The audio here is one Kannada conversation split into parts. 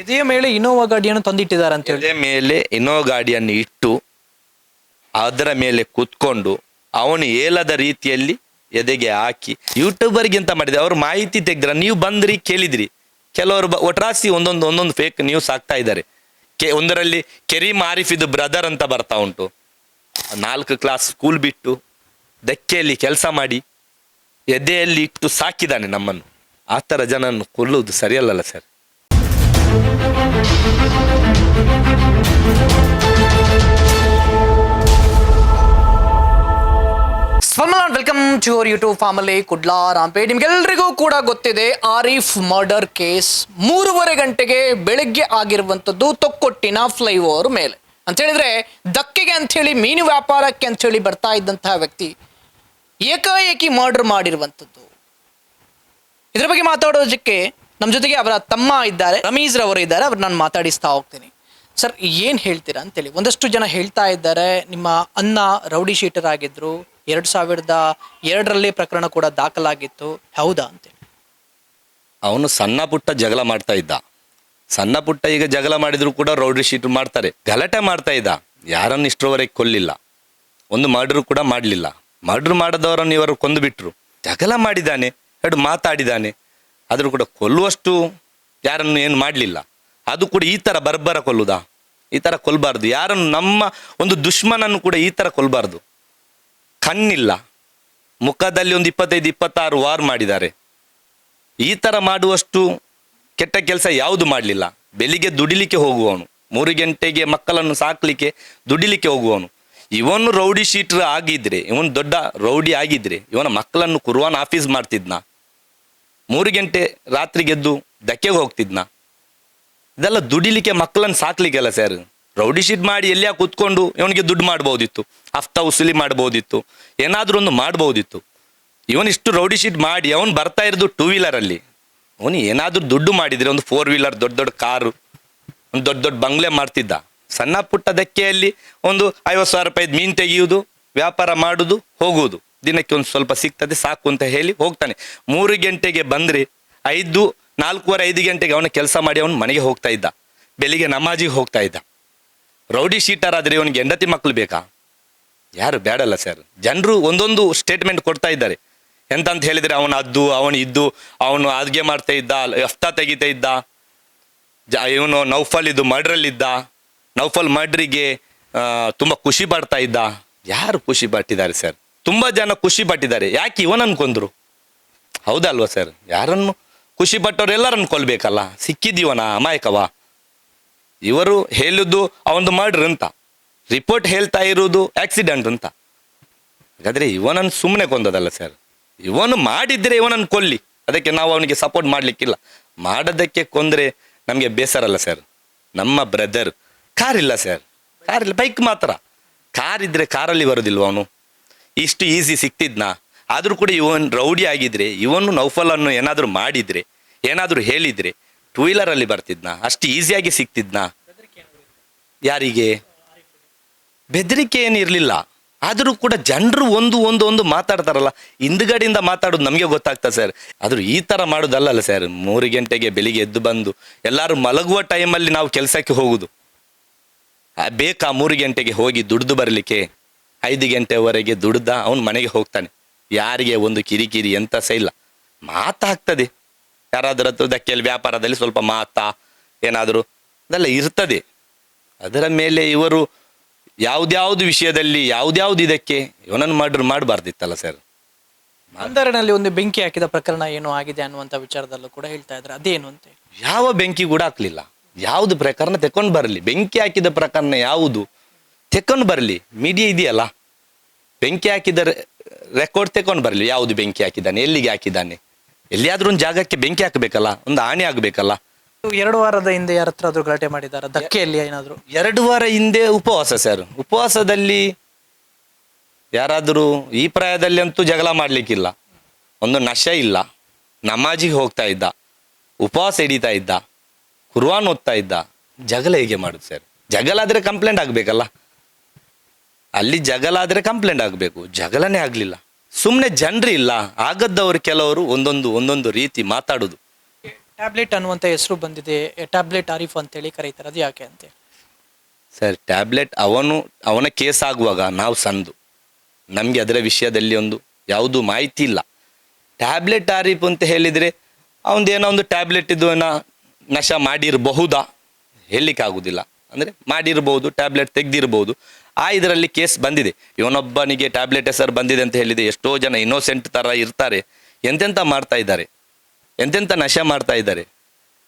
ಎದೆಯ ಮೇಲೆ ಇನೋವಾ ಗಾಡಿಯನ್ನು ತಂದಿಟ್ಟಿದ್ದಾರೆ ಅಂತ ಹೇಳಿ. ಎದೆ ಮೇಲೆ ಇನ್ನೋವಾ ಗಾಡಿಯನ್ನು ಇಟ್ಟು ಅದರ ಮೇಲೆ ಕುತ್ಕೊಂಡು ಅವನು ಹೇಳದ ರೀತಿಯಲ್ಲಿ ಎದೆಗೆ ಹಾಕಿ ಯೂಟ್ಯೂಬರ್ಗಿಂತ ಮಾಡಿದೆ. ಅವರು ಮಾಹಿತಿ ತೆಗೆದ್ರ, ನೀವು ಬಂದ್ರಿ ಕೇಳಿದ್ರಿ. ಕೆಲವರು ಒಟ್ರಾಸಿ ಒಂದೊಂದು ಫೇಕ್ ನ್ಯೂಸ್ ಆಗ್ತಾ ಇದ್ದಾರೆ. ಒಂದರಲ್ಲಿ ಕೆರೀಮ್ ಆರಿಫಿದು ಬ್ರದರ್ ಅಂತ ಬರ್ತಾ ಉಂಟು. 4 ಕ್ಲಾಸ್ ಸ್ಕೂಲ್ ಬಿಟ್ಟು ಧಕ್ಕೆಯಲ್ಲಿ ಕೆಲಸ ಮಾಡಿ ಎದೆಯಲ್ಲಿ ಇಟ್ಟು ಸಾಕಿದ್ದಾನೆ ನಮ್ಮನ್ನು. ಆ ಥರ ಜನನ್ನು ಕೊಲ್ಲುವುದು ಸರಿಯಲ್ಲಲ್ಲ sir. Welcome to your YouTube family Kudla rampage. ನಿಮ್ಗೆಲ್ರಿಗೂ ಕೂಡ ಗೊತ್ತಿದೆ ಆರೀಫ್ ಮರ್ಡರ್ ಕೇಸ್ 3:30 ಗಂಟೆಗೆ ಬೆಳಗ್ಗೆ ಆಗಿರುವಂಥದ್ದು ತೊಕ್ಕೊಟ್ಟಿನ ಫ್ಲೈಓವರ್ ಮೇಲೆ ಅಂತ ಹೇಳಿದ್ರೆ ದಕ್ಕೆಗೆ ಅಂಥೇಳಿ ಮೀನು ವ್ಯಾಪಾರಕ್ಕೆ ಅಂಥೇಳಿ ಬರ್ತಾ ಇದ್ದಂತಹ ವ್ಯಕ್ತಿ ಏಕಾಏಕಿ ಮರ್ಡರ್ ಮಾಡಿರುವಂಥದ್ದು. ಇದ್ರ ಬಗ್ಗೆ ಮಾತಾಡೋದಕ್ಕೆ ನಮ್ಮ ಜೊತೆಗೆ ಅವರ ತಮ್ಮ ಇದ್ದಾರೆ, ರಮೀಜ್ ರವರು ಇದ್ದಾರೆ. ಅವ್ರು ನಾನು ಮಾತಾಡಿಸ್ತಾ ಹೋಗ್ತೀನಿ. ಸರ್, ಏನು ಹೇಳ್ತೀರಾ ಅಂತೇಳಿ. ಒಂದಷ್ಟು ಜನ ಹೇಳ್ತಾ ಇದ್ದಾರೆ ನಿಮ್ಮ ಅನ್ನ ರೌಡಿ ಶೀಟರ್ ಆಗಿದ್ರು, 2002ರಲ್ಲಿ ಪ್ರಕರಣ ಕೂಡ ದಾಖಲಾಗಿತ್ತು, ಹೌದಾ ಅಂತೇಳಿ. ಅವನು ಸಣ್ಣ ಪುಟ್ಟ ಜಗಳ ಮಾಡ್ತಾ ಇದ್ದ. ಸಣ್ಣ ಪುಟ್ಟ ಈಗ ಜಗಳ ಮಾಡಿದ್ರು ಕೂಡ ರೌಡಿ ಶೀಟರ್ ಮಾಡ್ತಾರೆ. ಗಲಾಟೆ ಮಾಡ್ತಾ ಇದ್ದ. ಯಾರನ್ನು ಇಷ್ಟರವರೆಗೆ ಕೊಲ್ಲಿಲ್ಲ, ಒಂದು ಮರ್ಡರ್ ಕೂಡ ಮಾಡಲಿಲ್ಲ. ಮರ್ಡರ್ ಮಾಡದವರನ್ನು ಇವರು ಕೊಂದು ಬಿಟ್ರು. ಜಗಳ ಮಾಡಿದ್ದಾನೆ, 2 ಮಾತಾಡಿದ್ದಾನೆ, ಆದರೂ ಕೂಡ ಕೊಲ್ಲುವಷ್ಟು ಯಾರನ್ನು ಏನು ಮಾಡಲಿಲ್ಲ. ಅದು ಕೂಡ ಈ ಥರ ಬರ್ಬರ ಕೊಲ್ಲುದಾ? ಈ ಥರ ಕೊಲ್ಲಬಾರ್ದು. ಯಾರನ್ನು ನಮ್ಮ ಒಂದು ದುಶ್ಮನನ್ನು ಕೂಡ ಈ ಥರ ಕೊಲ್ಲಬಾರ್ದು. ಕಣ್ಣಿಲ್ಲ, ಮುಖದಲ್ಲಿ ಒಂದು 25-26 ವಾರ್ ಮಾಡಿದ್ದಾರೆ. ಈ ಥರ ಮಾಡುವಷ್ಟು ಕೆಟ್ಟ ಕೆಲಸ ಯಾವುದು ಮಾಡಲಿಲ್ಲ. ಬೆಳಿಗ್ಗೆ ದುಡಿಲಿಕ್ಕೆ ಹೋಗುವವನು, 3 ಗಂಟೆಗೆ ಮಕ್ಕಳನ್ನು ಸಾಕಲಿಕ್ಕೆ ದುಡಿಲಿಕ್ಕೆ ಹೋಗುವವನು. ಇವನು ರೌಡಿ ಶೀಟರ್ ಆಗಿದ್ರೆ, ಇವನು ದೊಡ್ಡ ರೌಡಿ ಆಗಿದ್ರೆ ಇವನ ಮಕ್ಕಳನ್ನು ಕುರ್ವಾನ್ ಆಫೀಸ್ ಮಾಡ್ತಿದ್ನ, 3 ಗಂಟೆ ರಾತ್ರಿಗೆದ್ದು ಧಕ್ಕೆಗೆ ಹೋಗ್ತಿದ್ನ. ಇದೆಲ್ಲ ದುಡಿಲಿಕ್ಕೆ, ಮಕ್ಕಳನ್ನು ಸಾಕ್ಲಿಕ್ಕೆಲ್ಲ ಸರ್. ರೌಡಿ ಶೀಟ್ ಮಾಡಿ ಎಲ್ಲಿಯಾ ಕೂತ್ಕೊಂಡು ಇವನಿಗೆ ದುಡ್ಡು ಮಾಡ್ಬೋದಿತ್ತು, ಹಫ್ತಾ ವಸೂಲಿ ಮಾಡ್ಬೋದಿತ್ತು, ಏನಾದರೂ ಒಂದು ಮಾಡ್ಬೋದಿತ್ತು. ಇವನಿಷ್ಟು ರೌಡಿ ಶೀಟ್ ಮಾಡಿ ಅವನು ಬರ್ತಾ ಇರೋದು 2 ವೀಲರಲ್ಲಿ. ಅವನು ಏನಾದರೂ ದುಡ್ಡು ಮಾಡಿದರೆ ಒಂದು 4 ವೀಲರ್, ದೊಡ್ಡ ಕಾರು, ಒಂದು ದೊಡ್ಡ ಬಂಗ್ಲೆ ಮಾಡ್ತಿದ್ದ. ಸಣ್ಣ ಪುಟ್ಟ ಧಕ್ಕೆಯಲ್ಲಿ ಒಂದು 50,000 ರೂಪಾಯಿದು ಮೀನು ತೆಗೆಯುವುದು, ವ್ಯಾಪಾರ ಮಾಡುವುದು, ಹೋಗುವುದು. ದಿನಕ್ಕೆ ಒಂದು ಸ್ವಲ್ಪ ಸಿಗ್ತದೆ ಸಾಕು ಅಂತ ಹೇಳಿ ಹೋಗ್ತಾನೆ. 3 ಗಂಟೆಗೆ ಬಂದರೆ 4:15 ಗಂಟೆಗೆ ಅವನ ಕೆಲಸ ಮಾಡಿ ಅವನು ಮನೆಗೆ ಹೋಗ್ತಾ ಇದ್ದ. ಬೆಳಿಗ್ಗೆ ನಮಾಜಿಗೆ ಹೋಗ್ತಾ ಇದ್ದ. ರೌಡಿ ಶೀಟರ್ ಆದರೆ ಇವನಿಗೆ ಹೆಂಡತಿ ಮಕ್ಕಳು ಬೇಕಾ? ಯಾರು ಬೇಡಲ್ಲ ಸರ್. ಜನರು ಒಂದೊಂದು ಸ್ಟೇಟ್ಮೆಂಟ್ ಕೊಡ್ತಾ ಇದ್ದಾರೆ. ಎಂತಂತ ಹೇಳಿದರೆ ಅವನು ಇದ್ದು ಅವನು ಅಡುಗೆ ಮಾಡ್ತಾ ಇದ್ದ, ಹಫ್ತಾ ತೆಗಿತಾ ಇದ್ದ, ಇವನು ನೌಫಲ್ ಇದು ಮರ್ಡ್ರಲ್ಲಿದ್ದ, ನೌಫಲ್ ಮರ್ಡ್ರಿಗೆ ತುಂಬ ಖುಷಿ ಪಡ್ತಾ ಇದ್ದ. ಯಾರು ಖುಷಿ ಪಟ್ಟಿದ್ದಾರೆ ಸರ್? ತುಂಬ ಜನ ಖುಷಿ ಪಟ್ಟಿದ್ದಾರೆ. ಯಾಕೆ ಇವನನ್ನು ಕೊಂದರು? ಹೌದಲ್ವ ಸರ್? ಯಾರನ್ನು ಖುಷಿ ಪಟ್ಟವ್ರು ಎಲ್ಲರನ್ನು ಕೊಲ್ಬೇಕಲ್ಲ. ಸಿಕ್ಕಿದ್ದೀವನ ಅಮಾಯಕವ? ಇವರು ಹೇಳುದು ಅವನದು ಮರ್ಡರ್ ಅಂತ, ರಿಪೋರ್ಟ್ ಹೇಳ್ತಾ ಇರುವುದು ಆಕ್ಸಿಡೆಂಟ್ ಅಂತ. ಹಾಗಾದರೆ ಇವನನ್ನು ಸುಮ್ಮನೆ ಕೊಂದದಲ್ಲ ಸರ್. ಇವನು ಮಾಡಿದ್ರೆ ಇವನನ್ನು ಕೊಲ್ಲಿ, ಅದಕ್ಕೆ ನಾವು ಅವನಿಗೆ ಸಪೋರ್ಟ್ ಮಾಡಲಿಕ್ಕಿಲ್ಲ. ಮಾಡೋದಕ್ಕೆ ಕೊಂದರೆ ನಮಗೆ ಬೇಸರಲ್ಲ ಸರ್. ನಮ್ಮ ಬ್ರದರ್ ಕಾರಿಲ್ಲ ಸರ್, ಕಾರಿಲ್ಲ, ಬೈಕ್ ಮಾತ್ರ. ಕಾರ್ ಇದ್ದರೆ ಕಾರಲ್ಲಿ ಬರೋದಿಲ್ವ ಅವನು? ಇಷ್ಟು ಈಸಿ ಸಿಕ್ತಿದ್ನಾ? ಆದರೂ ಕೂಡ ಇವನು ರೌಡಿ ಆಗಿದ್ರೆ, ಇವನು ನೌಫಲನ್ನು ಏನಾದರೂ ಮಾಡಿದರೆ, ಏನಾದರೂ ಹೇಳಿದರೆ 2 ವೀಲರಲ್ಲಿ ಬರ್ತಿದ್ನಾ? ಅಷ್ಟು ಈಸಿಯಾಗಿ ಸಿಕ್ತಿದ್ನಾ? ಯಾರಿಗೆ ಬೆದರಿಕೆ ಏನಿರಲಿಲ್ಲ. ಆದರೂ ಕೂಡ ಜನರು ಒಂದು ಮಾತಾಡ್ತಾರಲ್ಲ, ಹಿಂದ್ಗಡೆಯಿಂದ ಮಾತಾಡೋದು ನಮಗೆ ಗೊತ್ತಾಗ್ತದೆ ಸರ್. ಆದರೂ ಈ ಥರ ಮಾಡೋದಲ್ಲಲ್ಲ ಸರ್. 3 ಗಂಟೆಗೆ ಬೆಳಿಗ್ಗೆ ಎದ್ದು ಬಂದು ಎಲ್ಲರೂ ಮಲಗುವ ಟೈಮಲ್ಲಿ ನಾವು ಕೆಲಸಕ್ಕೆ ಹೋಗುದು ಬೇಕಾ? 3 ಗಂಟೆಗೆ ಹೋಗಿ ದುಡ್ದು ಬರಲಿಕ್ಕೆ 5 ಗಂಟೆವರೆಗೆ ದುಡ್ದ ಅವನು ಮನೆಗೆ ಹೋಗ್ತಾನೆ. ಯಾರಿಗೆ ಒಂದು ಕಿರಿಕಿರಿ ಎಂತ ಸಹ ಇಲ್ಲ. ಮಾತಾಗ್ತದೆ ಯಾರಾದ್ರ ಹತ್ರ ಧಕ್ಕೆಯಲ್ಲಿ, ವ್ಯಾಪಾರದಲ್ಲಿ ಸ್ವಲ್ಪ ಮಾತಾ ಏನಾದರೂ ಅದೆಲ್ಲ ಇರ್ತದೆ. ಅದರ ಮೇಲೆ ಇವರು ಯಾವ್ದ್ಯಾವ್ದು ವಿಷಯದಲ್ಲಿ ಯಾವ್ದ್ಯಾವ್ದು ಇದಕ್ಕೆ ಇವನನ್ನು ಮರ್ಡರ್ ಮಾಡಬಾರ್ದಿತ್ತಲ್ಲ ಸರ್. ಮಂದರನಲ್ಲಿ ಒಂದು ಬೆಂಕಿ ಹಾಕಿದ ಪ್ರಕರಣ ಏನೋ ಆಗಿದೆ ಅನ್ನುವಂಥ ವಿಚಾರದಲ್ಲೂ ಕೂಡ ಹೇಳ್ತಾ ಇದ್ದಾರೆ, ಅದೇನು ಅಂತ. ಯಾವ ಬೆಂಕಿ ಕೂಡ ಹಾಕ್ಲಿಲ್ಲ. ಯಾವುದು ಪ್ರಕರಣ ತೆಕೊಂಡು ಬರಲಿ, ಬೆಂಕಿ ಹಾಕಿದ ಪ್ರಕರಣ ಯಾವುದು ತೆಕೊಂಡು ಬರಲಿ. ಮೀಡಿಯಾ ಇದೆಯಲ್ಲ, ಬೆಂಕಿ ಹಾಕಿದ ರೆಕಾರ್ಡ್ ತೆಕೊಂಡು ಬರಲಿ. ಯಾವುದು ಬೆಂಕಿ ಹಾಕಿದ್ದಾನೆ, ಎಲ್ಲಿಗೆ ಹಾಕಿದ್ದಾನೆ, ಎಲ್ಲಿಯಾದ್ರೂ ಒಂದು ಜಾಗಕ್ಕೆ ಬೆಂಕಿ ಹಾಕಬೇಕಲ್ಲ, ಒಂದು ಆಣೆ ಆಗಬೇಕಲ್ಲ. 2 ವಾರದ ಹಿಂದೆ ಯಾರ ಹತ್ರ ಆದ್ರೂ ಗಲಾಟೆ ಮಾಡಿದಾರ ಧಕ್ಕೆಯಲ್ಲಿ ಏನಾದ್ರು? 2 ವಾರ ಹಿಂದೆ ಉಪವಾಸ ಸರ್. ಉಪವಾಸದಲ್ಲಿ ಯಾರಾದರೂ ಈ ಪ್ರಾಯದಲ್ಲಿ ಅಂತೂ ಜಗಳ ಮಾಡಲಿಕ್ಕಿಲ್ಲ. ಒಂದು ನಶೆ ಇಲ್ಲ, ನಮಾಜಿಗೆ ಹೋಗ್ತಾ ಇದ್ದ, ಉಪವಾಸ ಹಿಡಿತಾ ಇದ್ದ, ಕುರ್ವಾನ್ ಓದ್ತಾ ಇದ್ದ. ಜಗಳ ಹೇಗೆ ಮಾಡುದು ಸರ್? ಜಗಳ ಆದರೆ ಕಂಪ್ಲೇಂಟ್ ಆಗಬೇಕಲ್ಲ. ಅಲ್ಲಿ ಜಗಳ ಆದರೆ ಕಂಪ್ಲೇಂಟ್ ಆಗಬೇಕು. ಜಗಳನೇ ಆಗಲಿಲ್ಲ. ಸುಮ್ಮನೆ ಜನರು ಇಲ್ಲ, ಆಗದ್ದವರು ಕೆಲವರು ಒಂದೊಂದು ರೀತಿ ಮಾತಾಡೋದು. ಟ್ಯಾಬ್ಲೆಟ್ ಅನ್ನುವಂಥ ಹೆಸರು ಬಂದಿದೆ, ಟ್ಯಾಬ್ಲೆಟ್ ಆರಿಫ್ ಅಂತೇಳಿ ಕರೀತಾರೆ, ಅದು ಯಾಕೆ ಅಂತ? ಸರ್ ಟ್ಯಾಬ್ಲೆಟ್ ಅವನ ಕೇಸ್ ಆಗುವಾಗ ನಾವು ಸಣ್ಣದು, ನಮಗೆ ಅದರ ವಿಷಯದಲ್ಲಿ ಯಾವುದು ಮಾಹಿತಿ ಇಲ್ಲ. ಟ್ಯಾಬ್ಲೆಟ್ ಆರಿಫ್ ಅಂತ ಹೇಳಿದರೆ ಅವನದೇನೋ ಒಂದು ಟ್ಯಾಬ್ಲೆಟ್ ಇದು ನಶ ಮಾಡಿರಬಹುದಾ ಹೇಳಲಿಕ್ಕಾಗೋದಿಲ್ಲ. ಅಂದರೆ ಮಾಡಿರ್ಬೋದು, ಟ್ಯಾಬ್ಲೆಟ್ ತೆಗೆದಿರ್ಬೋದು. ಇದರಲ್ಲಿ ಕೇಸ್ ಬಂದಿದೆ. ಇವನೊಬ್ಬನಿಗೆ ಟ್ಯಾಬ್ಲೆಟ್ ಹೆಸರು ಬಂದಿದೆ ಅಂತ ಹೇಳಿದೆ. ಎಷ್ಟೋ ಜನ ಇನ್ನೋಸೆಂಟ್ ಥರ ಇರ್ತಾರೆ, ಎಂತೆಂಥ ಮಾಡ್ತಾ ಇದ್ದಾರೆ, ಎಂತೆಂಥ ನಶೆ ಮಾಡ್ತಾ ಇದ್ದಾರೆ.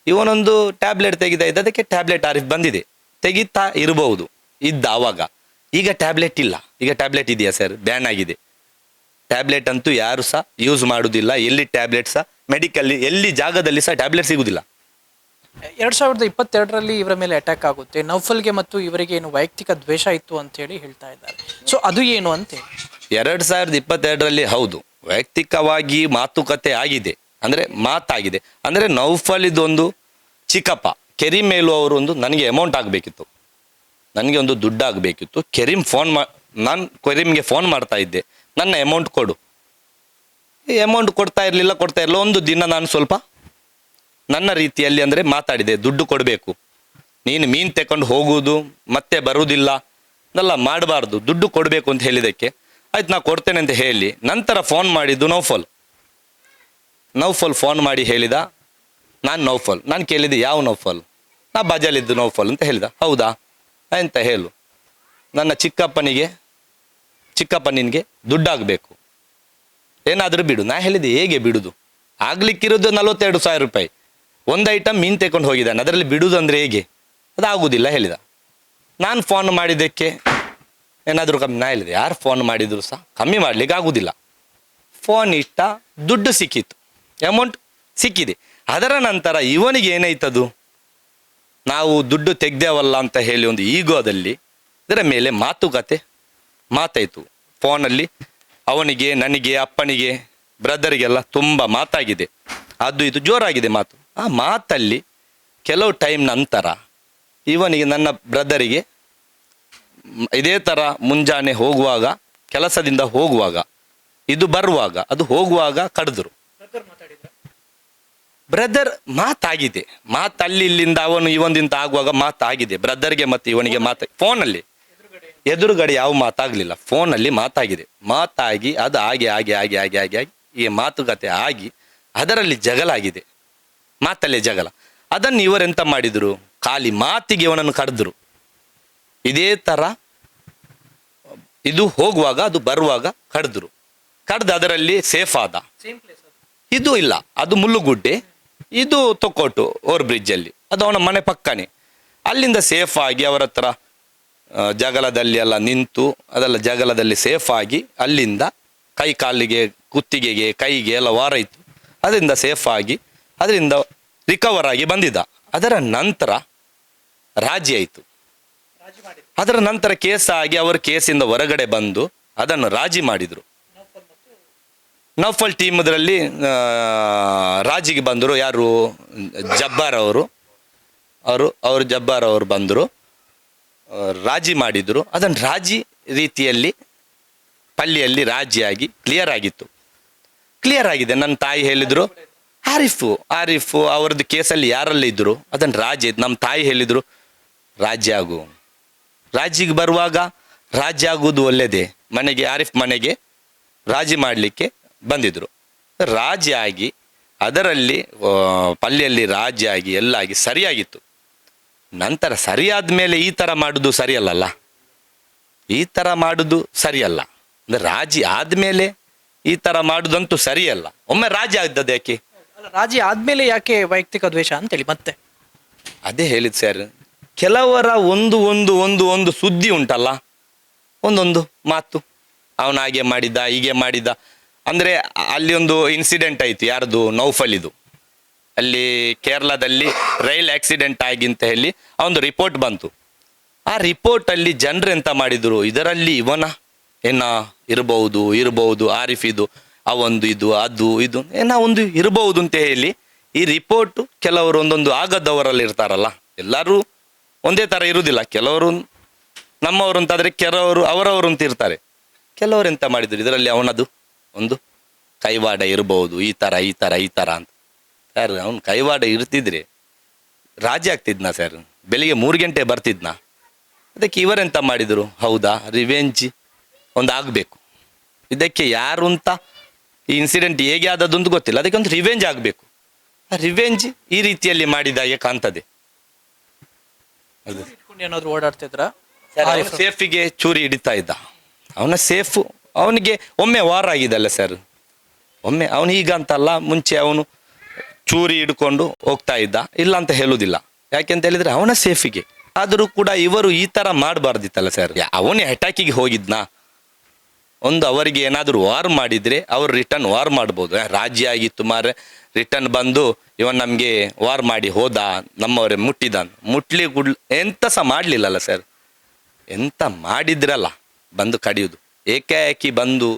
ಇವನೊಂದು ಟ್ಯಾಬ್ಲೆಟ್ ತೆಗಿತಾ ಇದ್ದ, ಅದಕ್ಕೆ ಟ್ಯಾಬ್ಲೆಟ್ ಆರಿಫ್ ಬಂದಿದೆ. ತೆಗಿತಾ ಇರಬಹುದು ಇದ್ದ ಆವಾಗ. ಈಗ ಟ್ಯಾಬ್ಲೆಟ್ ಇಲ್ಲ. ಈಗ ಟ್ಯಾಬ್ಲೆಟ್ ಇದೆಯಾ ಸರ್? ಬ್ಯಾನ್ ಆಗಿದೆ. ಟ್ಯಾಬ್ಲೆಟ್ ಅಂತೂ ಯಾರು ಸಹ ಯೂಸ್ ಮಾಡುವುದಿಲ್ಲ. ಎಲ್ಲಿ ಟ್ಯಾಬ್ಲೆಟ್ ಸಹ ಮೆಡಿಕಲ್ ಎಲ್ಲಿ ಜಾಗದಲ್ಲಿ ಸಹ ಟ್ಯಾಬ್ಲೆಟ್ ಸಿಗುವುದಿಲ್ಲ. 2022ರಲ್ಲಿ ಇವರ ಮೇಲೆ ಅಟ್ಯಾಕ್ ಆಗುತ್ತೆ. ನೌಫಲ್ಗೆ ಮತ್ತು ಇವರಿಗೆ ಏನು ವೈಯಕ್ತಿಕ ದ್ವೇಷ ಇತ್ತು ಅಂತ ಹೇಳಿ ಹೇಳ್ತಾ ಇದ್ದಾರೆ. ಸೊ ಅದು ಏನು ಅಂತ ಹೇಳಿ 2022ರಲ್ಲಿ ಹೌದು ವೈಯಕ್ತಿಕವಾಗಿ ಮಾತುಕತೆ ಆಗಿದೆ. ಅಂದರೆ ಮಾತಾಗಿದೆ. ಅಂದರೆ ನೌಫಲ್ ಇದೊಂದು ಚಿಕ್ಕಪ್ಪ ಕೆರಿಮ್ ಮೇಲು ಅವರು ನನಗೆ ಅಮೌಂಟ್ ಆಗಬೇಕಿತ್ತು, ನನಗೆ ಒಂದು ದುಡ್ಡು ಆಗಬೇಕಿತ್ತು. ನಾನು ಕೆರಿಮ್ಗೆ ಫೋನ್ ಮಾಡ್ತಾ ಇದ್ದೆ, ನನ್ನ ಅಮೌಂಟ್ ಕೊಡು. ಈ ಅಮೌಂಟ್ ಕೊಡ್ತಾ ಇರಲಿಲ್ಲ. ಒಂದು ದಿನ ನಾನು ಸ್ವಲ್ಪ ನನ್ನ ರೀತಿಯಲ್ಲಿ ಅಂದರೆ ಮಾತಾಡಿದೆ, ದುಡ್ಡು ಕೊಡಬೇಕು, ನೀನು ಮೀನು ತಗೊಂಡು ಹೋಗುವುದು ಮತ್ತೆ ಬರುವುದಿಲ್ಲ ಅದೆಲ್ಲ ಮಾಡಬಾರ್ದು, ದುಡ್ಡು ಕೊಡಬೇಕು ಅಂತ ಹೇಳಿದ್ದಕ್ಕೆ ಆಯ್ತು ನಾ ಕೊಡ್ತೇನೆ ಅಂತ ಹೇಳಿ ನಂತರ ಫೋನ್ ಮಾಡಿದ್ದು ನೌಫಲ್ ಫೋನ್ ಮಾಡಿ ಹೇಳಿದ, ನಾನು ಕೇಳಿದೆ ಯಾವ ನೌಫಲ್? ನಾ ಬಜಾಲಿದ್ದು ನೌಫಲ್ ಅಂತ ಹೇಳಿದ. ಹೌದಾ ಅಂತ ಹೇಳು, ನನ್ನ ಚಿಕ್ಕಪ್ಪ ನಿನಗೆ ದುಡ್ಡಾಗಬೇಕು, ಏನಾದರೂ ಬಿಡು. ನಾ ಹೇಳಿದೆ ಹೇಗೆ ಬಿಡುದು? ಆಗ್ಲಿಕ್ಕಿರೋದು 42,000 ರೂಪಾಯಿ. ಒಂದು ಐಟಮ್ ಮೀನು ತಗೊಂಡು ಹೋಗಿದ್ದಾನೆ, ಅದರಲ್ಲಿ ಬಿಡುದು ಅಂದರೆ ಹೇಗೆ? ಅದಾಗುವುದಿಲ್ಲ ಹೇಳಿದ. ನಾನು ಫೋನ್ ಮಾಡಿದ್ದಕ್ಕೆ ಏನಾದರೂ ಕಮ್ಮಿ? ನಾ ಹೇಳಿದೆ ಯಾರು ಫೋನ್ ಮಾಡಿದ್ರು ಸಹ ಕಮ್ಮಿ ಮಾಡಲಿಕ್ಕೆ ಆಗುವುದಿಲ್ಲ. ಫೋನ್ ಇಟ್ಟ, ದುಡ್ಡು ಸಿಕ್ಕಿತ್ತು, ಅಮೌಂಟ್ ಸಿಕ್ಕಿದೆ. ಅದರ ನಂತರ ಇವನಿಗೆ ಏನಾಯ್ತದು, ನಾವು ದುಡ್ಡು ತೆಗ್ದೇವಲ್ಲ ಅಂತ ಹೇಳಿ ಒಂದು ಈಗೋದಲ್ಲಿ ಇದರ ಮೇಲೆ ಮಾತಾಯಿತು ಫೋನಲ್ಲಿ. ಅವನಿಗೆ, ನನಗೆ, ಅಪ್ಪನಿಗೆ, ಬ್ರದರಿಗೆಲ್ಲ ತುಂಬ ಮಾತಾಗಿದೆ. ಅದು ಇದು ಜೋರಾಗಿದೆ ಮಾತು. ಆ ಮಾತಲ್ಲಿ ಕೆಲವು ಟೈಮ್ ನಂತರ ಇವನಿಗೆ, ನನ್ನ ಬ್ರದರಿಗೆ ಇದೇ ಥರ ಮುಂಜಾನೆ ಹೋಗುವಾಗ, ಕೆಲಸದಿಂದ ಹೋಗುವಾಗ, ಇದು ಬರುವಾಗ, ಅದು ಹೋಗುವಾಗ ಕಡಿದ್ರು. ಬ್ರದರ್ ಮಾತಾಗಿದೆ, ಮಾತಲ್ಲಿ ಇಲ್ಲಿಂದ ಅವನು ಇವನಿಂದ ಆಗುವಾಗ ಮಾತಾಗಿದೆ ಬ್ರದರ್ಗೆ ಮತ್ತು ಇವನಿಗೆ ಫೋನಲ್ಲಿ. ಎದುರುಗಡೆ ಯಾವ ಮಾತಾಗಲಿಲ್ಲ, ಫೋನಲ್ಲಿ ಮಾತಾಗಿ ಅದು ಆಗಿ ಈ ಮಾತುಕತೆ ಆಗಿ ಅದರಲ್ಲಿ ಜಗಳ ಆಗಿದೆ. ಮಾತಲ್ಲೇ ಜಗಳ. ಅದನ್ನು ಇವರೆಂತ ಮಾಡಿದರು, ಖಾಲಿ ಮಾತಿಗೆ ಇವನನ್ನು ಕರೆದ್ರು. ಇದೇ ಥರ ಇದು ಹೋಗುವಾಗ ಅದು ಬರುವಾಗ ಕಡ್ದು ಅದರಲ್ಲಿ ಸೇಫ್ ಆದ. ಇದು ಇಲ್ಲ, ಅದು ಮುಳ್ಳುಗುಡ್ಡೆ, ಇದು ತೊಕ್ಕೋಟು ಓವರ್ ಬ್ರಿಡ್ಜಲ್ಲಿ, ಅದು ಅವನ ಮನೆ ಪಕ್ಕನೇ. ಅಲ್ಲಿಂದ ಸೇಫ್ ಆಗಿ ಅವರ ಹತ್ರ ಜಗಳದಲ್ಲಿ ಎಲ್ಲ ನಿಂತು ಅದೆಲ್ಲ ಜಗಳದಲ್ಲಿ ಸೇಫ್ ಆಗಿ ಅಲ್ಲಿಂದ ಕೈ ಕಾಲಿಗೆ, ಕುತ್ತಿಗೆಗೆ, ಕೈಗೆ ಎಲ್ಲ ವಾರ ಇತ್ತು. ಅದರಿಂದ ಸೇಫ್ ಆಗಿ ಅದರಿಂದ ರಿಕವರ್ ಆಗಿ ಬಂದಿದ್ದ. ಅದರ ನಂತರ ರಾಜಿ ಆಯಿತು. ಅದರ ನಂತರ ಕೇಸ್ ಆಗಿ ಅವರು ಕೇಸಿಂದ ಹೊರಗಡೆ ಬಂದು ಅದನ್ನು ರಾಜಿ ಮಾಡಿದರು. ನೌಫಲ್ ಟೀಮ್ ಇದರಲ್ಲಿ ರಾಜಿಗೆ ಬಂದರು. ಯಾರು? ಜಬ್ಬಾರ್ ಅವರು ಜಬ್ಬಾರ್ ಅವರು ಬಂದರು, ರಾಜಿ ಮಾಡಿದರು. ಅದನ್ನು ರಾಜಿ ರೀತಿಯಲ್ಲಿ ಪಳ್ಳಿಯಲ್ಲಿ ರಾಜಿಯಾಗಿ ಕ್ಲಿಯರ್ ಆಗಿತ್ತು. ಕ್ಲಿಯರ್ ಆಗಿದೆ. ನನ್ನ ತಾಯಿ ಹೇಳಿದರು ಆರಿಫು ಅವರದ್ದು ಕೇಸಲ್ಲಿ ಯಾರೆಲ್ಲ ಇದ್ದರು ಅದನ್ನು ರಾಜಿ. ನಮ್ಮ ತಾಯಿ ಹೇಳಿದರು ರಾಜಿಗೆ ಬರುವಾಗ ರಾಜಿ ಆಗುವುದು ಒಳ್ಳೆಯದೇ. ಆರಿಫ್ ಮನೆಗೆ ರಾಜಿ ಮಾಡಲಿಕ್ಕೆ ಬಂದಿದ್ದರು. ರಾಜಿ ಆಗಿ ಅದರಲ್ಲಿ ಪಳ್ಳಿಯಲ್ಲಿ ರಾಜಿ ಆಗಿ ಎಲ್ಲ ಆಗಿ ಸರಿಯಾಗಿತ್ತು. ನಂತರ ಸರಿಯಾದ ಮೇಲೆ ಈ ಥರ ಮಾಡೋದು ಸರಿಯಲ್ಲ. ಈ ಥರ ಮಾಡೋದು ಸರಿಯಲ್ಲ. ಅಂದರೆ ರಾಜಿ ಆದಮೇಲೆ ಈ ಥರ ಮಾಡೋದಂತೂ ಸರಿಯಲ್ಲ. ಒಮ್ಮೆ ರಾಜಿ ಆದದ್ದು ಯಾಕೆ? ರಾಜಿ ಆದಮೇಲೆ ಯಾಕೆ ವೈಯಕ್ತಿಕ ದ್ವೇಷ ಅಂತೇಳಿ ಮತ್ತೆ ಅದೇ ಹೇಳಿದ್ ಸರ್. ಕೆಲವರ ಒಂದು ಸುದ್ದಿ ಉಂಟಲ್ಲ, ಒಂದೊಂದು ಮಾತು, ಅವನ ಹಾಗೆ ಮಾಡಿದ ಹೀಗೆ ಮಾಡಿದ. ಅಂದರೆ ಅಲ್ಲಿ ಒಂದು ಇನ್ಸಿಡೆಂಟ್ ಆಯಿತು. ಯಾರ್ದು? ನೌಫಲಿದು. ಅಲ್ಲಿ ಕೇರಳದಲ್ಲಿ ರೈಲ್ ಆಕ್ಸಿಡೆಂಟ್ ಆಗಿ ಅಂತ ಹೇಳಿ ಒಂದು ರಿಪೋರ್ಟ್ ಬಂತು. ಆ ರಿಪೋರ್ಟಲ್ಲಿ ಜನರು ಎಂತ ಮಾಡಿದರು, ಇದರಲ್ಲಿ ಇವನ ಇರಬಹುದು ಆರಿಫ್ ಇದು ಅವೊಂದು ಇದು ಅದು ಇದು ಒಂದು ಇರಬಹುದು ಅಂತ ಹೇಳಿ ಈ ರಿಪೋರ್ಟು ಕೆಲವರು ಒಂದೊಂದು ಆಗದವರಲ್ಲಿ ಇರ್ತಾರಲ್ಲ, ಎಲ್ಲರೂ ಒಂದೇ ಥರ ಇರುವುದಿಲ್ಲ. ಕೆಲವರು ನಮ್ಮವರು ಅಂತಾದರೆ ಕೆಲವರು ಅವರವರು ಅಂತ ಇರ್ತಾರೆ. ಕೆಲವರು ಎಂತ ಮಾಡಿದ್ರು, ಇದರಲ್ಲಿ ಅವನದು ಒಂದು ಕೈವಾಡ ಇರಬಹುದು, ಈ ಥರ ಅಂತ ಸರ್ ಅವ್ನು ಕೈವಾಡ ಇರ್ತಿದ್ರೆ ರಾಜಿ ಆಗ್ತಿದ್ನಾ ಸರ್? ಬೆಳಿಗ್ಗೆ 3 ಗಂಟೆ ಬರ್ತಿದ್ನಾ? ಅದಕ್ಕೆ ಇವರೆಂತ ಮಾಡಿದರು? ಹೌದಾ, ರಿವೆಂಜ್ ಒಂದು ಆಗಬೇಕು. ಇದಕ್ಕೆ ಯಾರು ಅಂತ ಈ ಇನ್ಸಿಡೆಂಟ್ ಹೇಗೆ ಆದದ್ದು ಅಂತ ಗೊತ್ತಿಲ್ಲ, ಅದಕ್ಕೆ ಒಂದು ರಿವೆಂಜ್ ಆಗಬೇಕು. ಆ ರಿವೆಂಜ್ ಈ ರೀತಿಯಲ್ಲಿ ಮಾಡಿದಾಗೆ ಕಾಣ್ತದೆ. ಅದು ಏನಾದ್ರು ಓಡಾಡ್ತಿದ್ರ? ಸೇಫಿಗೆ ಚೂರಿ ಹಿಡಿತಾ ಇದ್ದ. ಅವನ ಸೇಫು ಅವನಿಗೆ ಒಮ್ಮೆ ವಾರ ಆಗಿದಲ್ಲ ಸರ್. ಒಮ್ಮೆ ಅವನು ಈಗ ಅಂತಲ್ಲ, ಮುಂಚೆ ಅವನು ಚೂರಿ ಹಿಡ್ಕೊಂಡು ಹೋಗ್ತಾ ಇದ್ದ, ಇಲ್ಲ ಅಂತ ಹೇಳುವುದಿಲ್ಲ. ಯಾಕೆಂತ ಹೇಳಿದ್ರೆ ಅವನ ಸೇಫಿಗೆ. ಆದರೂ ಕೂಡ ಇವರು ಈ ಥರ ಮಾಡಬಾರ್ದಿತ್ತಲ್ಲ ಸರ್. ಅವನೇ ಅಟ್ಯಾಕಿಗೆ ಹೋಗಿದ್ನಾ? ಒಂದು ಅವರಿಗೆ ಏನಾದರೂ ವಾರ್ ಮಾಡಿದರೆ ಅವರು ರಿಟರ್ನ್ ವಾರ್ ಮಾಡ್ಬೋದು. ರಾಜ್ಯ ಆಗಿತ್ತು ಮಾರೆ, ರಿಟರ್ನ್ ಬಂದು ಇವನ್ ನಮಗೆ ವಾರ್ ಮಾಡಿ ಹೋದ, ನಮ್ಮವರೇ ಮುಟ್ಲಿ ಎಂತ ಸಹ ಮಾಡಲಿಲ್ಲಲ್ಲ ಸರ್. ಎಂತ ಮಾಡಿದ್ರಲ್ಲ ಬಂದು ಕಡಿಯುವುದು, ಏಕಾಏಕಿ ಬಂದು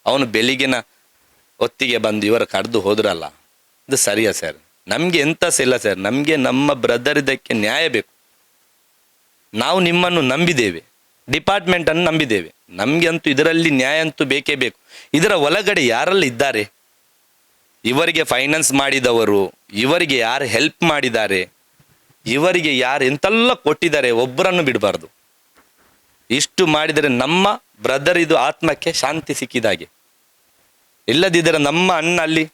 ಅವನು ಬೆಳಿಗ್ಗಿನ ಹೊತ್ತಿಗೆ ಬಂದು ಇವರು ಕಡ್ದು ಹೋದ್ರಲ್ಲ, ಇದು ಸರಿಯಾ ಸರ್? ನಮಗೆ ಎಂತ ಸಹ ಇಲ್ಲ ಸರ್. ನಮಗೆ ನಮ್ಮ ಬ್ರದರ್ ಇದಕ್ಕೆ ನ್ಯಾಯ ಬೇಕು. ನಾವು ನಿಮ್ಮನ್ನು ನಂಬಿದ್ದೇವೆ, ಡಿಪಾರ್ಟ್ಮೆಂಟನ್ನು ನಂಬಿದ್ದೇವೆ. ನಮಗೆ ಅಂತೂ ಇದರಲ್ಲಿ ನ್ಯಾಯ ಅಂತೂ ಬೇಕೇ ಬೇಕು. ಇದರ ಒಳಗಡೆ ಯಾರೆಲ್ಲ ಇದ್ದಾರೆ, ಇವರಿಗೆ ಫೈನಾನ್ಸ್ ಮಾಡಿದವರು, ಇವರಿಗೆ ಯಾರು ಹೆಲ್ಪ್ ಮಾಡಿದ್ದಾರೆ, ಇವರಿಗೆ ಯಾರು ಎಂತೆಲ್ಲ ಕೊಟ್ಟಿದ್ದಾರೆ, ಒಬ್ಬರನ್ನು ಬಿಡಬಾರ್ದು. ಇಷ್ಟು ಮಾಡಿದರೆ ನಮ್ಮ ಬ್ರದರ್ ಇದು ಆತ್ಮಕ್ಕೆ ಶಾಂತಿ ಸಿಕ್ಕಿದಾಗೆ. ಇಲ್ಲದಿದ್ದರೆ ನಮ್ಮ ಅಣ್ಣ ಅಲ್ಲಿ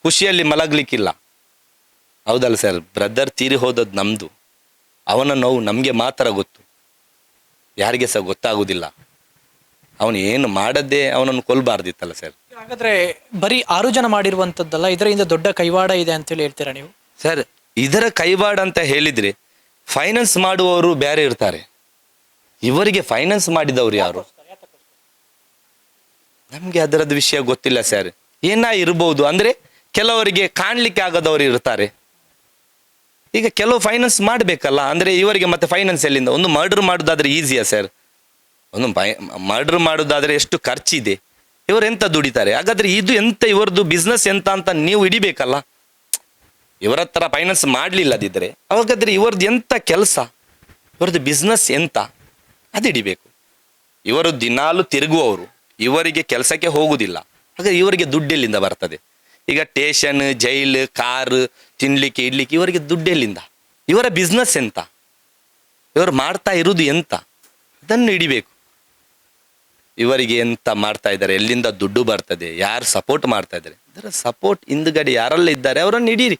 ಖುಷಿಯಲ್ಲಿ ಮಲಗಲಿಕ್ಕಿಲ್ಲ. ಹೌದಲ್ಲ ಸರ್? ಬ್ರದರ್ ತೀರಿ ಹೋದದ್ದು ನಮ್ಮದು, ಅವನ ನೋವು ನಮಗೆ ಮಾತ್ರ ಗೊತ್ತು, ಯಾರಿಗೆ ಸಹ ಗೊತ್ತಾಗುವುದಿಲ್ಲ. ಅವನು ಏನು ಮಾಡದ್ದೇ ಅವನನ್ನು ಕೊಲ್ಲಬಾರ್ದಿತ್ತಲ್ಲ ಸರ್. ಹಾಗಾದ್ರೆ ಬರೀ 6 ಜನ ಮಾಡಿರುವಂತದ್ದಲ್ಲ, ಇದರಿಂದ ದೊಡ್ಡ ಕೈವಾಡ ಇದೆ ಅಂತೇಳಿ ಹೇಳ್ತೀರಾ ನೀವು? ಸರ್, ಇದರ ಕೈವಾಡ ಅಂತ ಹೇಳಿದ್ರೆ ಫೈನಾನ್ಸ್ ಮಾಡುವವರು ಬೇರೆ ಇರ್ತಾರೆ, ಇವರಿಗೆ ಫೈನಾನ್ಸ್ ಮಾಡಿದವರು ಯಾರು? ನಮ್ಗೆ ಅದರದ್ದು ವಿಷಯ ಗೊತ್ತಿಲ್ಲ ಸರ್. ಇರ್ಬೋದು ಅಂದ್ರೆ ಕೆಲವರಿಗೆ ಕಾಣ್ಲಿಕ್ಕೆ ಆಗದವರು ಇರ್ತಾರೆ. ಈಗ ಕೆಲವು ಫೈನಾನ್ಸ್ ಮಾಡಬೇಕಲ್ಲ, ಅಂದ್ರೆ ಇವರಿಗೆ ಮತ್ತೆ ಫೈನಾನ್ಸ್ ಎಲ್ಲಿಂದ? ಒಂದು ಮರ್ಡರ್ ಮಾಡೋದಾದ್ರೆ ಈಸಿಯಾ ಸರ್? ಒಂದು ಮರ್ಡರ್ ಮಾಡೋದಾದ್ರೆ ಎಷ್ಟು ಖರ್ಚಿದೆ, ಇವರು ಎಂತ ದುಡಿತಾರೆ? ಹಾಗಾದ್ರೆ ಇದು ಎಂತ ಇವರದ್ದು ಬಿಸ್ನೆಸ್ ಎಂತ ಅಂತ ನೀವು ಹಿಡಿಬೇಕಲ್ಲ. ಇವರ ಹತ್ರ ಫೈನಾನ್ಸ್ ಮಾಡ್ಲಿಲ್ಲದಿದ್ರೆ ಅವಾಗಾದ್ರೆ ಇವರದ್ದು ಎಂತ ಕೆಲಸ, ಇವರದ್ದು ಬಿಸ್ನೆಸ್ ಎಂತ, ಅದು ಹಿಡಿಬೇಕು. ಇವರು ದಿನಾಲು ತಿರುಗುವವರು, ಇವರಿಗೆ ಕೆಲಸಕ್ಕೆ ಹೋಗುದಿಲ್ಲ. ಹಾಗಾದ್ರೆ ಇವರಿಗೆ ದುಡ್ಡೆಲ್ಲಿಂದ ಬರ್ತದೆ? ಈಗ ಸ್ಟೇಷನ್, ಜೈಲು, ಕಾರು, ತಿನ್ಲಿಕ್ಕೆ ಇಡ್ಲಿಕ್ಕೆ ಇವರಿಗೆ ದುಡ್ಡೆಲ್ಲಿಂದ? ಇವರ ಬಿಸ್ನೆಸ್ ಎಂತ, ಇವರು ಮಾಡ್ತಾ ಇರುವುದು ಎಂತ, ಅದನ್ನು ಹಿಡಿಬೇಕು. ಇವರಿಗೆ ಎಂತ ಮಾಡ್ತಾ ಇದ್ದಾರೆ, ಎಲ್ಲಿಂದ ದುಡ್ಡು ಬರ್ತದೆ, ಯಾರು ಸಪೋರ್ಟ್ ಮಾಡ್ತಾ ಇದ್ದಾರೆ, ಇದರ ಸಪೋರ್ಟ್ ಹಿಂದ್ಗಡೆ ಯಾರೆಲ್ಲ ಇದ್ದಾರೆ ಅವರನ್ನು ಹಿಡೀರಿ.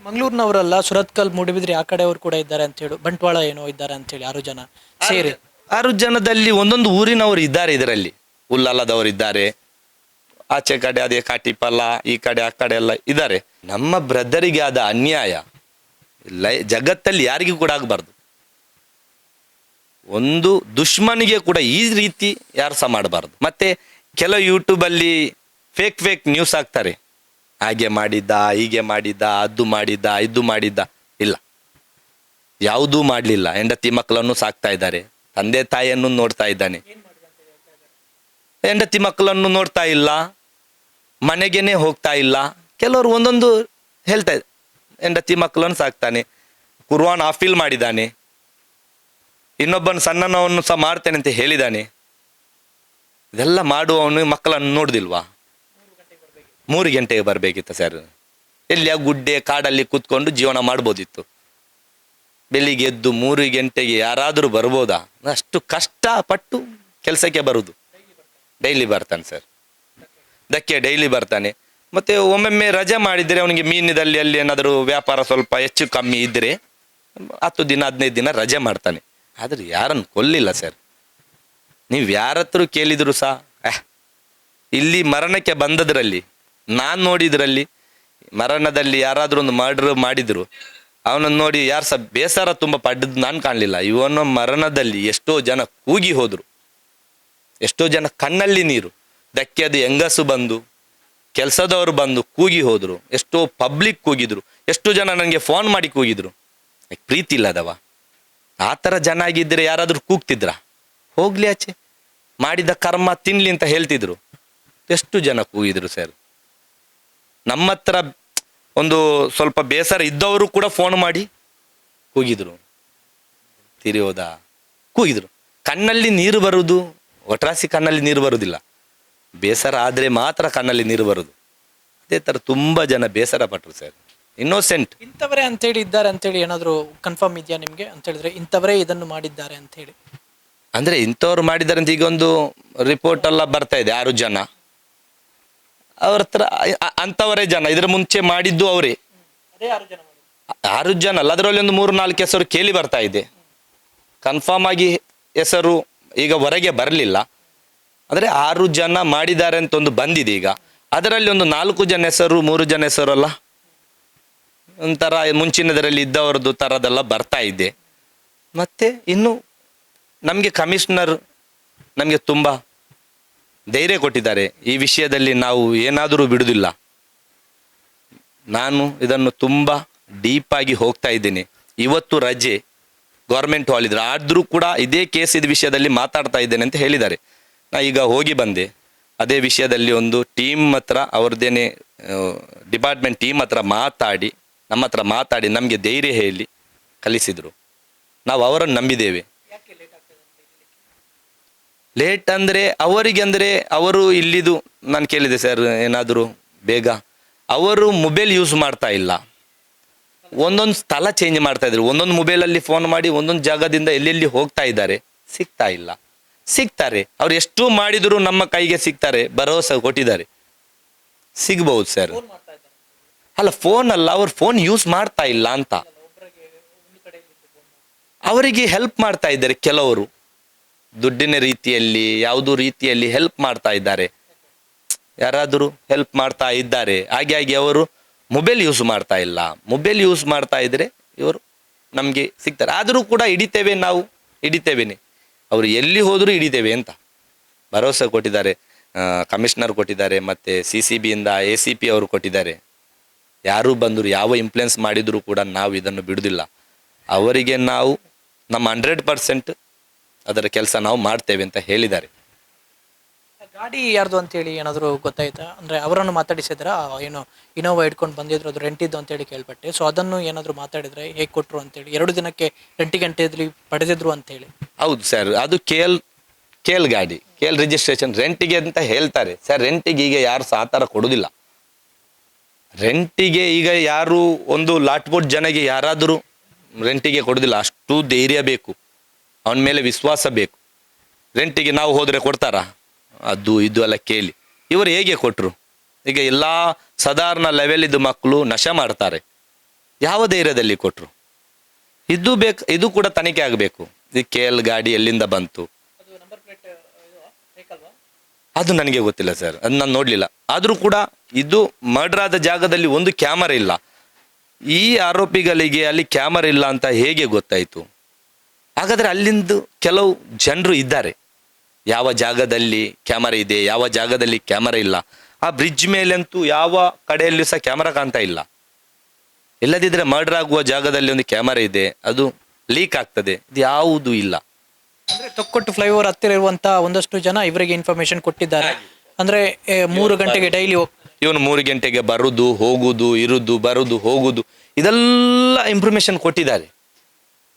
ಮಂಗಳೂರಿನವರಲ್ಲ, ಸುರತ್ಕಲ್, ಮೂಡುಬಿದ್ರೆ ಆ ಕಡೆಯವರು ಕೂಡ ಇದ್ದಾರೆ ಅಂತ ಹೇಳಿ, ಬಂಟ್ವಾಳ ಏನೋ ಇದ್ದಾರೆ ಅಂತ ಹೇಳಿ 6 ಜನ ಸೇರಿ. 6 ಜನದಲ್ಲಿ ಒಂದೊಂದು ಊರಿನವರು ಇದ್ದಾರೆ, ಇದರಲ್ಲಿ ಉಲ್ಲಲ್ಲದವರು ಇದ್ದಾರೆ, ಆಚೆ ಕಡೆ ಅದೇ ಕಾಟಿಪಲ್ಲ, ಈ ಕಡೆ ಆ ಕಡೆ ಎಲ್ಲ ಇದ್ದಾರೆ. ನಮ್ಮ ಬ್ರದರಿಗೆ ಆದ ಅನ್ಯಾಯ ಜಗತ್ತಲ್ಲಿ ಯಾರಿಗೂ ಕೂಡ ಆಗಬಾರ್ದು. ಒಂದು ದುಶ್ಮನಿಗೆ ಕೂಡ ಈ ರೀತಿ ಯಾರು ಸಹ ಮಾಡಬಾರ್ದು. ಮತ್ತೆ ಕೆಲವು ಯೂಟ್ಯೂಬಲ್ಲಿ ಫೇಕ್ ನ್ಯೂಸ್ ಹಾಕ್ತಾರೆ, ಹಾಗೆ ಮಾಡಿದ್ದ, ಹೀಗೆ ಮಾಡಿದ್ದ, ಅದು ಮಾಡಿದ್ದ, ಇದು ಮಾಡಿದ್ದ. ಇಲ್ಲ, ಯಾವುದೂ ಮಾಡಲಿಲ್ಲ. ಹೆಂಡತಿ ಮಕ್ಕಳನ್ನು ಸಾಕ್ತಾ ಇದ್ದಾರೆ, ತಂದೆ ತಾಯಿಯನ್ನು ನೋಡ್ತಾ ಇದ್ದಾನೆ. ಹೆಂಡತಿ ಮಕ್ಕಳನ್ನು ನೋಡ್ತಾ ಇಲ್ಲ, ಮನೆಗೇನೆ ಹೋಗ್ತಾ ಇಲ್ಲ. ಕೆಲವರು ಒಂದೊಂದು ಹೇಳ್ತಾ ಇದ್ದಾರೆ, ಹೆಂಡತಿ ಮಕ್ಕಳನ್ನು ಸಾಕ್ತಾನೆ, ಕುರ್ವಾನ್ ಹಾಫಿಲ್ ಮಾಡಿದ್ದಾನೆ, ಇನ್ನೊಬ್ಬನ ಸಣ್ಣನವನ್ನು ಸಹ ಮಾಡ್ತೇನೆ ಅಂತ ಹೇಳಿದ್ದಾನೆ. ಇದೆಲ್ಲ ಮಾಡುವವನು ಮಕ್ಕಳನ್ನು ನೋಡುದಿಲ್ವಾ? 3 ಗಂಟೆಗೆ ಬರಬೇಕಿತ್ತು ಸರ್. ಎಲ್ಲಿ ಆ ಗುಡ್ಡೆ ಕಾಡಲ್ಲಿ ಕೂತ್ಕೊಂಡು ಜೀವನ ಮಾಡ್ಬೋದಿತ್ತು. ಬೆಳಿಗ್ಗೆ ಎದ್ದು 3 ಗಂಟೆಗೆ ಯಾರಾದರೂ ಬರ್ಬೋದಾ? ಅಷ್ಟು ಕಷ್ಟಪಟ್ಟು ಕೆಲಸಕ್ಕೆ ಬರುವುದು. ಡೈಲಿ ಬರ್ತಾನೆ ಸರ್, ದಕ್ಕೆ ಡೈಲಿ ಬರ್ತಾನೆ. ಮತ್ತೆ ಒಮ್ಮೊಮ್ಮೆ ರಜೆ ಮಾಡಿದರೆ ಅವನಿಗೆ ಮೀನಿನಲ್ಲಿ ಅಲ್ಲಿ ಏನಾದರೂ ವ್ಯಾಪಾರ ಸ್ವಲ್ಪ ಹೆಚ್ಚು ಕಮ್ಮಿ ಇದ್ದರೆ 10 ದಿನ 15 ದಿನ ರಜೆ ಮಾಡ್ತಾನೆ. ಆದರೆ ಯಾರನ್ನು ಕೊಲ್ಲಿಲ್ಲ ಸರ್. ನೀವು ಯಾರ ಹತ್ರ ಕೇಳಿದ್ರು ಸಹ ಇಲ್ಲಿ ಮರಣಕ್ಕೆ ಬಂದದ್ರಲ್ಲಿ, ನಾನು ನೋಡಿದ್ರಲ್ಲಿ ಮರಣದಲ್ಲಿ ಯಾರಾದರೂ ಒಂದು ಮರ್ಡರ್ ಮಾಡಿದ್ರು ಅವನನ್ನು ನೋಡಿ ಯಾರು ಸಹ ಬೇಸರ ತುಂಬ ಪಡ್ಡದ್ದು ನಾನು ಕಾಣಲಿಲ್ಲ. ಇವನ ಮರಣದಲ್ಲಿ ಎಷ್ಟೋ ಜನ ಕೂಗಿ ಹೋದರು, ಎಷ್ಟೋ ಜನ ಕಣ್ಣಲ್ಲಿ ನೀರು. ದಕ್ಕೆ ಅದು ಹೆಂಗಸು ಬಂದು, ಕೆಲಸದವರು ಬಂದು ಕೂಗಿ ಹೋದರು, ಎಷ್ಟೋ ಪಬ್ಲಿಕ್ ಕೂಗಿದ್ರು, ಎಷ್ಟೋ ಜನ ನನಗೆ ಫೋನ್ ಮಾಡಿ ಕೂಗಿದ್ರು. ಪ್ರೀತಿ ಇಲ್ಲದವ ಆ ಥರ ಜನ ಆಗಿದ್ದರೆ ಯಾರಾದರೂ ಕೂಗ್ತಿದ್ರ? ಹೋಗ್ಲಿ ಆಚೆ, ಮಾಡಿದ ಕರ್ಮ ತಿನ್ಲಿ ಅಂತ ಹೇಳ್ತಿದ್ರು. ಎಷ್ಟು ಜನ ಕೂಗಿದ್ರು ಸರ್. ನಮ್ಮ ಹತ್ರ ಒಂದು ಸ್ವಲ್ಪ ಬೇಸರ ಇದ್ದವರು ಕೂಡ ಫೋನ್ ಮಾಡಿ ಕೂಗಿದ್ರು, ತಿರಿಯೋದ ಕೂಗಿದ್ರು. ಕಣ್ಣಲ್ಲಿ ನೀರು ಬರುವುದು, ಒಟ್ರಾಸಿ ಕಣ್ಣಲ್ಲಿ ನೀರು ಬರುವುದಿಲ್ಲ, ಬೇಸರ ಆದರೆ ಮಾತ್ರ ಕಣ್ಣಲ್ಲಿ ನೀರು ಬರುವುದು. ಇದೇ ಥರ ತುಂಬ ಜನ ಬೇಸರ ಪಟ್ಟರು ಸರ್. ಇನ್ನೋಸೆಂಟ್. ಇಂಥವರೇ ಅಂತೇಳಿ ಇದ್ದಾರೆ ಅಂತೇಳಿ ಏನಾದರೂ ಕನ್ಫರ್ಮ್ ಇದೆಯಾ ನಿಮಗೆ ಅಂತ ಹೇಳಿದ್ರೆ ಇಂಥವರೇ ಇದನ್ನು ಮಾಡಿದ್ದಾರೆ ಅಂತ ಹೇಳಿ? ಅಂದರೆ ಇಂಥವ್ರು ಮಾಡಿದ್ದಾರೆ ಅಂತ ಈಗ ಒಂದು ರಿಪೋರ್ಟ್ ಎಲ್ಲ ಬರ್ತಾ ಇದೆ, 6 ಜನ ಅವ್ರ ಹತ್ರ ಅಂಥವರೇ ಜನ. ಇದರ ಮುಂಚೆ ಮಾಡಿದ್ದು ಅವರೇ. ಅದೇ 6 ಜನ 6 ಜನ ಅಲ್ಲ, ಅದರಲ್ಲಿ ಒಂದು 3-4 ಹೆಸರು ಕೇಳಿ ಬರ್ತಾ ಇದೆ. ಕನ್ಫರ್ಮ್ ಆಗಿ ಹೆಸರು ಈಗ ಹೊರಗೆ ಬರಲಿಲ್ಲ. ಅಂದರೆ 6 ಜನ ಮಾಡಿದ್ದಾರೆ ಅಂತ ಒಂದು ಬಂದಿದೆ ಈಗ. ಅದರಲ್ಲಿ ಒಂದು 4 ಜನ ಹೆಸರು 3 ಜನ ಹೆಸರು ಅಲ್ಲ ಒಂಥರ ಮುಂಚಿನದರಲ್ಲಿ ಇದ್ದವರದ್ದು ಥರದೆಲ್ಲ ಬರ್ತಾ ಇದೆ. ಮತ್ತೆ ಇನ್ನು ನಮಗೆ ಕಮಿಷನರ್ ನಮಗೆ ತುಂಬ ಧೈರ್ಯ ಕೊಟ್ಟಿದ್ದಾರೆ. ಈ ವಿಷಯದಲ್ಲಿ ನಾವು ಏನಾದರೂ ಬಿಡುವುದಿಲ್ಲ. ನಾನು ಇದನ್ನು ತುಂಬ ಡೀಪಾಗಿ ಹೋಗ್ತಾ ಇದ್ದೇನೆ. ಇವತ್ತು ರಜೆ, ಗೌರ್ಮೆಂಟ್ ಹಾಲಿದ್ರೆ ಆದರೂ ಕೂಡ ಇದೇ ಕೇಸಿದ ವಿಷಯದಲ್ಲಿ ಮಾತಾಡ್ತಾ ಇದ್ದೇನೆ ಅಂತ ಹೇಳಿದ್ದಾರೆ. ನಾ ಈಗ ಹೋಗಿ ಬಂದೆ. ಅದೇ ವಿಷಯದಲ್ಲಿ ಒಂದು ಟೀಮ್ ಹತ್ರ ಅವ್ರದ್ದೇನೆ ಡಿಪಾರ್ಟ್ಮೆಂಟ್ ಟೀಮ್ ಹತ್ರ ಮಾತಾಡಿ ನಮ್ಮ ಹತ್ರ ಮಾತಾಡಿ ನಮಗೆ ಧೈರ್ಯ ಹೇಳಿ ಕಲಿಸಿದರು. ನಾವು ಅವರನ್ನು ನಂಬಿದ್ದೇವೆ. ಲೇಟ್ ಅಂದರೆ ಅವರಿಗೆ, ಅಂದರೆ ಅವರು ಇಲ್ಲಿದು ನಾನು ಕೇಳಿದೆ ಸರ್ ಏನಾದರೂ ಬೇಗ. ಅವರು ಮೊಬೈಲ್ ಯೂಸ್ ಮಾಡ್ತಾ ಇಲ್ಲ, ಒಂದೊಂದು ಸ್ಥಳ ಚೇಂಜ್ ಮಾಡ್ತಾ ಇದ್ದಾರೆ. ಒಂದೊಂದು ಮೊಬೈಲಲ್ಲಿ ಫೋನ್ ಮಾಡಿ ಒಂದೊಂದು ಜಾಗದಿಂದ ಎಲ್ಲೆಲ್ಲಿ ಹೋಗ್ತಾ ಇದ್ದಾರೆ, ಸಿಗ್ತಾ ಇಲ್ಲ. ಸಿಗ್ತಾರೆ, ಅವ್ರು ಎಷ್ಟು ಮಾಡಿದರೂ ನಮ್ಮ ಕೈಗೆ ಸಿಗ್ತಾರೆ, ಭರವಸೆ ಕೊಟ್ಟಿದ್ದಾರೆ. ಸಿಗ್ಬಹುದು ಸರ್. ಅಲ್ಲ ಫೋನ್ ಅಲ್ಲ, ಅವ್ರು ಫೋನ್ ಯೂಸ್ ಮಾಡ್ತಾ ಇಲ್ಲ ಅಂತ ಅವರಿಗೆ ಹೆಲ್ಪ್ ಮಾಡ್ತಾ ಇದ್ದಾರೆ. ಕೆಲವರು ದುಡ್ಡಿನ ರೀತಿಯಲ್ಲಿ ಯಾವುದೋ ರೀತಿಯಲ್ಲಿ ಹೆಲ್ಪ್ ಮಾಡ್ತಾ ಇದ್ದಾರೆ. ಯಾರಾದರೂ ಹೆಲ್ಪ್ ಮಾಡ್ತಾ ಇದ್ದಾರೆ. ಹಾಗಾಗಿ ಅವರು ಮೊಬೈಲ್ ಯೂಸ್ ಮಾಡ್ತಾ ಇಲ್ಲ. ಮೊಬೈಲ್ ಯೂಸ್ ಮಾಡ್ತಾ ಇದ್ರೆ ಇವರು ನಮಗೆ ಸಿಗ್ತಾರೆ. ಆದರೂ ಕೂಡ ಹಿಡಿತೇವೆ, ನಾವು ಹಿಡಿತೇವೇನೆ. ಅವರು ಎಲ್ಲಿ ಹೋದರೂ ಹಿಡಿತೇವೆ ಅಂತ ಭರವಸೆ ಕೊಟ್ಟಿದ್ದಾರೆ. ಕಮಿಷನರ್ ಕೊಟ್ಟಿದ್ದಾರೆ, ಮತ್ತು CCB ಇಂದ ACP ಅವರು ಕೊಟ್ಟಿದ್ದಾರೆ. ಯಾರು ಬಂದರು, ಯಾವ ಇನ್ಫ್ಲುಯೆನ್ಸ್ ಮಾಡಿದರೂ ಕೂಡ ನಾವು ಇದನ್ನು ಬಿಡುವುದಿಲ್ಲ. ಅವರಿಗೆ ನಾವು ನಮ್ಮ 100% ಅದರ ಕೆಲಸ ನಾವು ಮಾಡ್ತೇವೆ ಅಂತ ಹೇಳಿದ್ದಾರೆ. ಗಾಡಿ ಯಾರ್ದು ಅಂತೇಳಿ ಏನಾದರೂ ಗೊತ್ತಾಯ್ತಾ? ಅಂದರೆ ಅವರನ್ನು ಮಾತಾಡಿಸಿದ್ರ? ಏನು ಇನೋವಾ ಇಟ್ಕೊಂಡು ಬಂದಿದ್ರು, ಅದು ರೆಂಟಿದ್ದು ಅಂತೇಳಿ ಕೇಳ್ಪಟ್ಟೆ. ಸೊ ಅದನ್ನು ಏನಾದರೂ ಮಾತಾಡಿದ್ರೆ ಹೇಗೆ ಕೊಟ್ಟರು ಅಂತೇಳಿ, 2 ದಿನಕ್ಕೆ ರೆಂಟಿಗೆ ಪಡೆದಿದ್ರು ಅಂತೇಳಿ. ಹೌದು ಸರ್, ಅದು ಕೇಲ್ ಗಾಡಿ, ಕೇಲ್ ರಿಜಿಸ್ಟ್ರೇಷನ್ ರೆಂಟಿಗೆ ಅಂತ ಹೇಳ್ತಾರೆ ಸರ್. ರೆಂಟಿಗೆ ಈಗ ಯಾರು ಸಹ ಆ ಥರ ಕೊಡೋದಿಲ್ಲ. ರೆಂಟಿಗೆ ಈಗ ಯಾರು ಒಂದು ಲಾಟ್ಬೋಟ್ ಜನಗೆ ಯಾರಾದರೂ ರೆಂಟಿಗೆ ಕೊಡೋದಿಲ್ಲ. ಅಷ್ಟು ಧೈರ್ಯ ಬೇಕು, ಅವನ ಮೇಲೆ ವಿಶ್ವಾಸ ಬೇಕು. ರೆಂಟಿಗೆ ನಾವು ಹೋದರೆ ಕೊಡ್ತಾರಾ? ಅದು ಇದು ಎಲ್ಲ ಕೇಳಿ ಇವರು ಹೇಗೆ ಕೊಟ್ಟರು? ಈಗ ಎಲ್ಲ ಸಾಧಾರಣ ಲೆವೆಲಿದ್ದು ಮಕ್ಕಳು ನಶೆ ಮಾಡ್ತಾರೆ. ಯಾವ ಧೈರ್ಯದಲ್ಲಿ ಕೊಟ್ಟರು? ಇದು ಕೂಡ ತನಿಖೆ ಆಗಬೇಕು. ಈ KL ಗಾಡಿ ಎಲ್ಲಿಂದ ಬಂತು ಅದು ನನಗೆ ಗೊತ್ತಿಲ್ಲ ಸರ್, ಅದು ನಾನು ನೋಡಲಿಲ್ಲ. ಆದರೂ ಕೂಡ ಇದು ಮರ್ಡರ್ ಆದ ಜಾಗದಲ್ಲಿ ಒಂದು ಕ್ಯಾಮರಾ ಇಲ್ಲ. ಈ ಆರೋಪಿಗಳಿಗೆ ಅಲ್ಲಿ ಕ್ಯಾಮರಾ ಇಲ್ಲ ಅಂತ ಹೇಗೆ ಗೊತ್ತಾಯಿತು? ಹಾಗಾದರೆ ಅಲ್ಲಿಂದ ಕೆಲವು ಜನರು ಇದ್ದಾರೆ, ಯಾವ ಜಾಗದಲ್ಲಿ ಕ್ಯಾಮರಾ ಇದೆ, ಯಾವ ಜಾಗದಲ್ಲಿ ಕ್ಯಾಮರಾ ಇಲ್ಲ. ಆ ಬ್ರಿಡ್ಜ್ ಮೇಲಂತೂ ಯಾವ ಕಡೆಯಲ್ಲೂ ಸಹ ಕ್ಯಾಮರಾ ಕಾಣ್ತಾ ಇಲ್ಲ. ಇಲ್ಲದಿದ್ದರೆ ಮರ್ಡರ್ ಆಗುವ ಜಾಗದಲ್ಲಿ ಒಂದು ಕ್ಯಾಮರಾ ಇದೆ, ಅದು ಲೀಕ್ ಆಗ್ತದೆ. ಇದು ಯಾವುದೂ ಇಲ್ಲ. ಅಂದರೆ ತೊಕ್ಕೊಟ್ಟು ಫ್ಲೈಓವರ್ ಹತ್ತಿರ ಇರುವಂಥ ಒಂದಷ್ಟು ಜನ ಇವರಿಗೆ ಇನ್ಫಾರ್ಮೇಶನ್ ಕೊಟ್ಟಿದ್ದಾರೆ. ಅಂದರೆ 3 ಗಂಟೆಗೆ ಡೈಲಿ ಇವನು 3 ಗಂಟೆಗೆ ಬರುದು ಹೋಗುದು ಇರುದು ಬರುದು ಹೋಗುದು ಇದೆಲ್ಲ ಇನ್ಫಾರ್ಮೇಶನ್ ಕೊಟ್ಟಿದ್ದಾರೆ.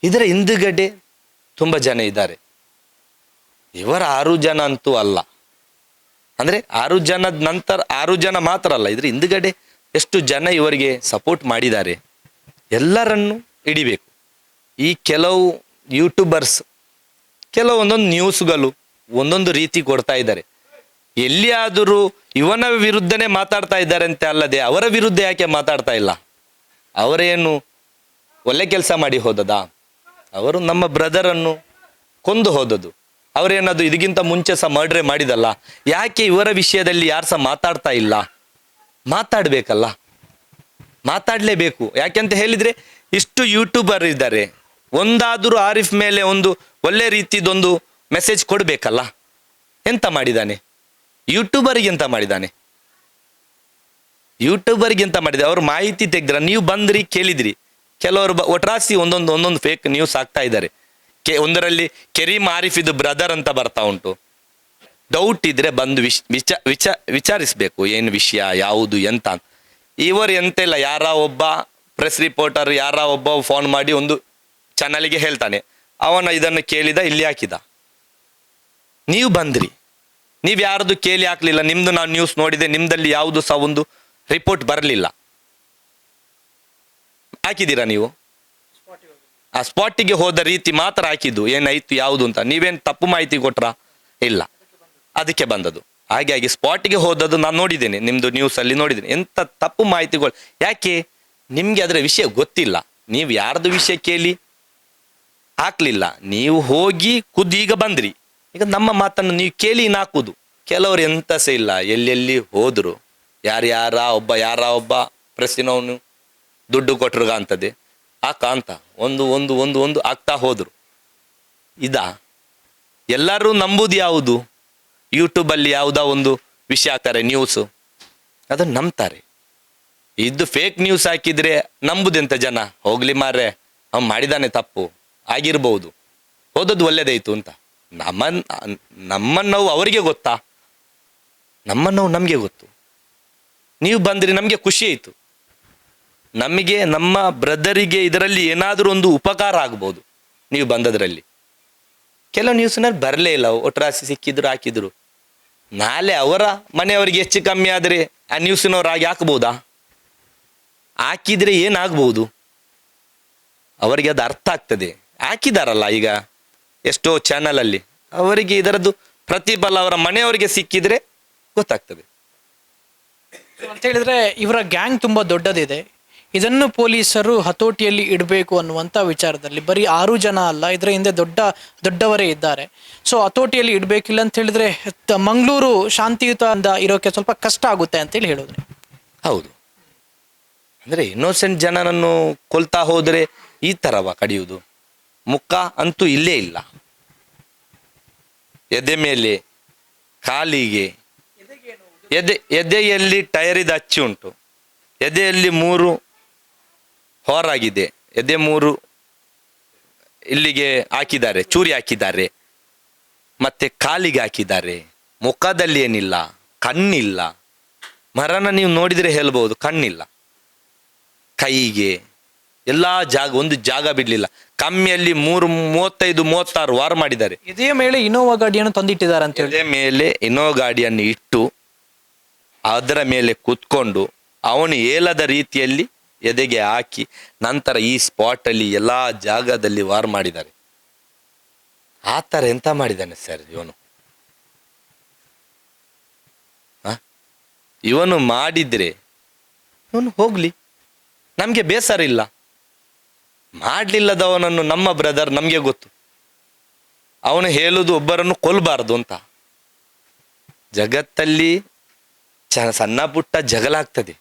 ಇದರ ಹಿಂದುಗಡೆ ತುಂಬ ಜನ ಇದ್ದಾರೆ. ಇವರ 6 ಜನ ಅಂತೂ ಅಲ್ಲ. ಅಂದರೆ 6 ಜನದ ನಂತರ 6 ಜನ ಮಾತ್ರ ಅಲ್ಲ, ಇದ್ರ ಹಿಂದುಗಡೆ ಎಷ್ಟು ಜನ ಇವರಿಗೆ ಸಪೋರ್ಟ್ ಮಾಡಿದ್ದಾರೆ ಎಲ್ಲರನ್ನು ಹಿಡಿಬೇಕು. ಈ ಕೆಲವು ಯೂಟ್ಯೂಬರ್ಸ್ ಕೆಲವೊಂದೊಂದು ನ್ಯೂಸ್ಗಳು ಒಂದೊಂದು ರೀತಿ ಕೊಡ್ತಾ ಇದ್ದಾರೆ. ಎಲ್ಲಿಯಾದರೂ ಇವನ ವಿರುದ್ಧನೇ ಮಾತಾಡ್ತಾ ಇದ್ದಾರೆ ಅಂತ ಅಲ್ಲದೆ ಅವರ ವಿರುದ್ಧ ಯಾಕೆ ಮಾತಾಡ್ತಾ ಇಲ್ಲ? ಅವರೇನು ಒಳ್ಳೆ ಕೆಲಸ ಮಾಡಿ ಹೋದದಾ? ಅವರು ನಮ್ಮ ಬ್ರದರನ್ನು ಕೊಂದು ಹೋದದು. ಅವರೇನದು ಇದಕ್ಕಿಂತ ಮುಂಚೆ ಸಹ ಮರ್ಡ್ರೆ ಮಾಡಿದಲ್ಲ. ಯಾಕೆ ಇವರ ವಿಷಯದಲ್ಲಿ ಯಾರು ಸಹ ಮಾತಾಡ್ತಾ ಇಲ್ಲ? ಮಾತಾಡಬೇಕಲ್ಲ, ಮಾತಾಡಲೇಬೇಕು. ಯಾಕೆಂತ ಹೇಳಿದರೆ ಇಷ್ಟು ಯೂಟ್ಯೂಬರ್ ಇದ್ದಾರೆ, ಒಂದಾದರೂ ಆರಿಫ್ ಮೇಲೆ ಒಂದು ಒಳ್ಳೆ ರೀತಿದೊಂದು ಮೆಸೇಜ್ ಕೊಡಬೇಕಲ್ಲ. ಎಂತ ಮಾಡಿದ್ದಾನೆ ಯೂಟ್ಯೂಬರಿಗೆ? ಎಂತ ಮಾಡಿದ್ದಾನೆ ಯೂಟ್ಯೂಬರ್ಗೆ? ಎಂತ ಮಾಡಿದೆ? ಅವರು ಮಾಹಿತಿ ತೆಗೆದ್ರ, ನೀವು ಬಂದ್ರಿ ಕೇಳಿದ್ರಿ. ಕೆಲವರು ಒಟ್ರಾಸಿ ಒಂದೊಂದು ಫೇಕ್ ನ್ಯೂಸ್ ಆಗ್ತಾ ಇದ್ದಾರೆ. ಒಂದರಲ್ಲಿ ಕೆರೀಮ್ ಆರಿಫ್ ಇದು ಬ್ರದರ್ ಅಂತ ಬರ್ತಾ ಉಂಟು. ಡೌಟ್ ಇದ್ರೆ ಬಂದು ವಿಚಾರಿಸ್ಬೇಕು, ಏನು ವಿಷಯ ಯಾವುದು ಎಂತ. ಇವರು ಎಂತ ಇಲ್ಲ, ಯಾರ ಒಬ್ಬ ಪ್ರೆಸ್ ರಿಪೋರ್ಟರ್ ಯಾರ ಒಬ್ಬ ಫೋನ್ ಮಾಡಿ ಒಂದು ಚಾನಲ್ಗೆ ಹೇಳ್ತಾನೆ, ಅವನ ಇದನ್ನು ಕೇಳಿದ ಇಲ್ಲಿ ಹಾಕಿದ. ನೀವು ಬಂದ್ರಿ, ನೀವು ಯಾರ್ದು ಕೇಳಿ ಹಾಕ್ಲಿಲ್ಲ. ನಿಮ್ದು ನಾನು ನ್ಯೂಸ್ ನೋಡಿದೆ, ನಿಮ್ದಲ್ಲಿ ಯಾವುದು ಸಹ ಒಂದು ರಿಪೋರ್ಟ್ ಬರಲಿಲ್ಲ. ಹಾಕಿದ್ದೀರಾ ನೀವು? ಆ ಸ್ಪಾಟಿಗೆ ಹೋದ ರೀತಿ ಮಾತ್ರ ಹಾಕಿದ್ದು, ಏನಾಯ್ತು ಯಾವುದು ಅಂತ. ನೀವೇನು ತಪ್ಪು ಮಾಹಿತಿ ಕೊಟ್ರಾ? ಇಲ್ಲ, ಅದಕ್ಕೆ ಬಂದದ್ದು. ಹಾಗಾಗಿ ಸ್ಪಾಟಿಗೆ ಹೋದದ್ದು ನಾನು ನೋಡಿದ್ದೇನೆ, ನಿಮ್ದು ನ್ಯೂಸಲ್ಲಿ ನೋಡಿದ್ದೇನೆ. ಎಂತ ತಪ್ಪು ಮಾಹಿತಿಗಳು. ಯಾಕೆ? ನಿಮಗೆ ಅದರ ವಿಷಯ ಗೊತ್ತಿಲ್ಲ. ನೀವು ಯಾರ್ದು ವಿಷಯ ಕೇಳಿ ಹಾಕ್ಲಿಲ್ಲ, ನೀವು ಹೋಗಿ ಖುದ್ದು ಈಗ ಬಂದ್ರಿ. ಈಗ ನಮ್ಮ ಮಾತನ್ನು ನೀವು ಕೇಳಿ ಹಾಕುದು. ಕೆಲವರು ಎಂತ ಸಹ ಇಲ್ಲ, ಎಲ್ಲೆಲ್ಲಿ ಹೋದ್ರು ಯಾರ ಒಬ್ಬ ಪ್ರೆಸ್ಸಿನವನು ದುಡ್ಡು ಕೊಟ್ಟರುಗ ಅಂತದೆ ಅಂತ ಒಂದು ಆಗ್ತಾ ಹೋದ್ರು. ಎಲ್ಲರೂ ನಂಬುದು ಯಾವುದು? ಯೂಟ್ಯೂಬಲ್ಲಿ ಯಾವುದೋ ಒಂದು ವಿಷಯ ಹಾಕ್ತಾರೆ, ನ್ಯೂಸು, ಅದನ್ನು ನಂಬ್ತಾರೆ. ಇದು ಫೇಕ್ ನ್ಯೂಸ್ ಹಾಕಿದ್ರೆ ನಂಬುದೆಂತ ಜನ? ಹೋಗ್ಲಿ ಮಾರ್ರೆ, ಅವ್ನು ಮಾಡಿದಾನೆ ತಪ್ಪು, ಆಗಿರ್ಬೋದು, ಹೋದದ್ದು ಒಳ್ಳೇದಾಯ್ತು ಅಂತ. ನಮ್ಮನ್ನು ಅವರಿಗೆ ಗೊತ್ತಾ? ನಮ್ಮನ್ನು ನಮಗೆ ಗೊತ್ತು. ನೀವು ಬಂದ್ರಿ, ನಮಗೆ ಖುಷಿ ಆಯಿತು. ನಮಗೆ, ನಮ್ಮ ಬ್ರದರಿಗೆ ಇದರಲ್ಲಿ ಏನಾದರೂ ಒಂದು ಉಪಕಾರ ಆಗ್ಬೋದು ನೀವು ಬಂದದ್ರಲ್ಲಿ. ಕೆಲವು ನ್ಯೂಸ್ನಲ್ಲಿ ಬರಲೇ ಇಲ್ಲ, ಒಟ್ರಾಸಿ ಸಿಕ್ಕಿದ್ರು ಹಾಕಿದ್ರು. ನಾಳೆ ಅವರ ಮನೆಯವರಿಗೆ ಹೆಚ್ಚು ಕಮ್ಮಿ ಆದರೆ ಆ ನ್ಯೂಸಿನವ್ರು ಆಗಿ ಹಾಕ್ಬೋದಾ? ಹಾಕಿದ್ರೆ ಏನಾಗ್ಬೋದು? ಅವರಿಗೆ ಅದು ಅರ್ಥ ಆಗ್ತದೆ. ಹಾಕಿದಾರಲ್ಲ ಈಗ ಎಷ್ಟೋ ಚಾನಲಲ್ಲಿ, ಅವರಿಗೆ ಇದರದ್ದು ಪ್ರತಿಫಲ ಅವರ ಮನೆಯವರಿಗೆ ಸಿಕ್ಕಿದ್ರೆ ಗೊತ್ತಾಗ್ತದೆ. ಅಂತ ಹೇಳಿದ್ರೆ ಇವರ ಗ್ಯಾಂಗ್ ತುಂಬಾ ದೊಡ್ಡದಿದೆ. ಇದನ್ನು ಪೊಲೀಸರು ಹತೋಟಿಯಲ್ಲಿ ಇಡಬೇಕು ಅನ್ನುವಂಥ ವಿಚಾರದಲ್ಲಿ ಬರೀ 6 ಜನ ಅಲ್ಲ, ಇದರ ಹಿಂದೆ ದೊಡ್ಡವರೇ ಇದ್ದಾರೆ. ಸೊ ಹತೋಟಿಯಲ್ಲಿ ಇಡಬೇಕಿಲ್ಲ ಅಂತ ಹೇಳಿದ್ರೆ ಮಂಗಳೂರು ಶಾಂತಿಯುತ ಇರೋಕೆ ಸ್ವಲ್ಪ ಕಷ್ಟ ಆಗುತ್ತೆ ಅಂತೇಳಿ ಹೇಳೋದು. ಹೌದು, ಅಂದ್ರೆ ಇನ್ನೋಸೆಂಟ್ ಜನನನ್ನು ಕೊಲ್ತಾ ಹೋದ್ರೆ ಈ ತರವ ಕಡಿಯುವುದು? ಮುಖ ಅಂತೂ ಇಲ್ಲೇ ಇಲ್ಲ. ಎದೆ ಮೇಲೆ, ಕಾಲಿಗೆ, ಎದೆಯಲ್ಲಿ ಟೈರಿದ ಅಚ್ಚಿ ಉಂಟು. ಎದೆಯಲ್ಲಿ 3 ಹೊರಾಗಿದೆ. ಎದೆ 3 ಇಲ್ಲಿಗೆ ಹಾಕಿದ್ದಾರೆ, ಚೂರಿ ಹಾಕಿದ್ದಾರೆ. ಮತ್ತೆ ಕಾಲಿಗೆ ಹಾಕಿದ್ದಾರೆ. ಮುಖದಲ್ಲಿ ಏನಿಲ್ಲ, ಕಣ್ಣಿಲ್ಲ. ಮರಣ ನೀವು ನೋಡಿದ್ರೆ ಹೇಳ್ಬಹುದು, ಕಣ್ಣಿಲ್ಲ. ಕೈಗೆ ಎಲ್ಲಾ ಜಾಗ, ಒಂದು ಜಾಗ ಬಿಡ್ಲಿಲ್ಲ. ಕಮ್ಮಿಯಲ್ಲಿ 35-36 ವಾರ ಮಾಡಿದ್ದಾರೆ. ಎದೆಯ ಮೇಲೆ ಇನೋವಾ ಗಾಡಿಯನ್ನು ತಂದಿಟ್ಟಿದ್ದಾರೆ ಅಂತ ಹೇಳಿ. ಎದೆ ಮೇಲೆ ಇನೋವಾ ಗಾಡಿಯನ್ನು ಇಟ್ಟು ಅದರ ಮೇಲೆ ಕುತ್ಕೊಂಡು ಅವನು ಹೇಳದ ರೀತಿಯಲ್ಲಿ ಎದೆಗೆ ಹಾಕಿ ನಂತರ ಈ ಸ್ಪಾಟ್ ಅಲ್ಲಿ ಎಲ್ಲಾ ಜಾಗದಲ್ಲಿ ವಾರ್ ಮಾಡಿದ್ದಾರೆ. ಆ ತರ ಎಂತ ಮಾಡಿದ್ದಾನೆ ಸರ್ ಇವನು? ಇವನು ಮಾಡಿದ್ರೆ ಇವನು ಹೋಗ್ಲಿ, ನಮ್ಗೆ ಬೇಸರ ಇಲ್ಲ. ಮಾಡ್ಲಿಲ್ಲದವನನ್ನು ನಮ್ಮ ಬ್ರದರ್ ನಮ್ಗೆ ಗೊತ್ತು. ಅವನು ಹೇಳುದು ಒಬ್ಬರನ್ನು ಕೊಲ್ಬಾರ್ದು ಅಂತ. ಜಗತ್ತಲ್ಲಿ ಸಣ್ಣ ಪುಟ್ಟ ಜಗಳ ಆಗ್ತದೆ,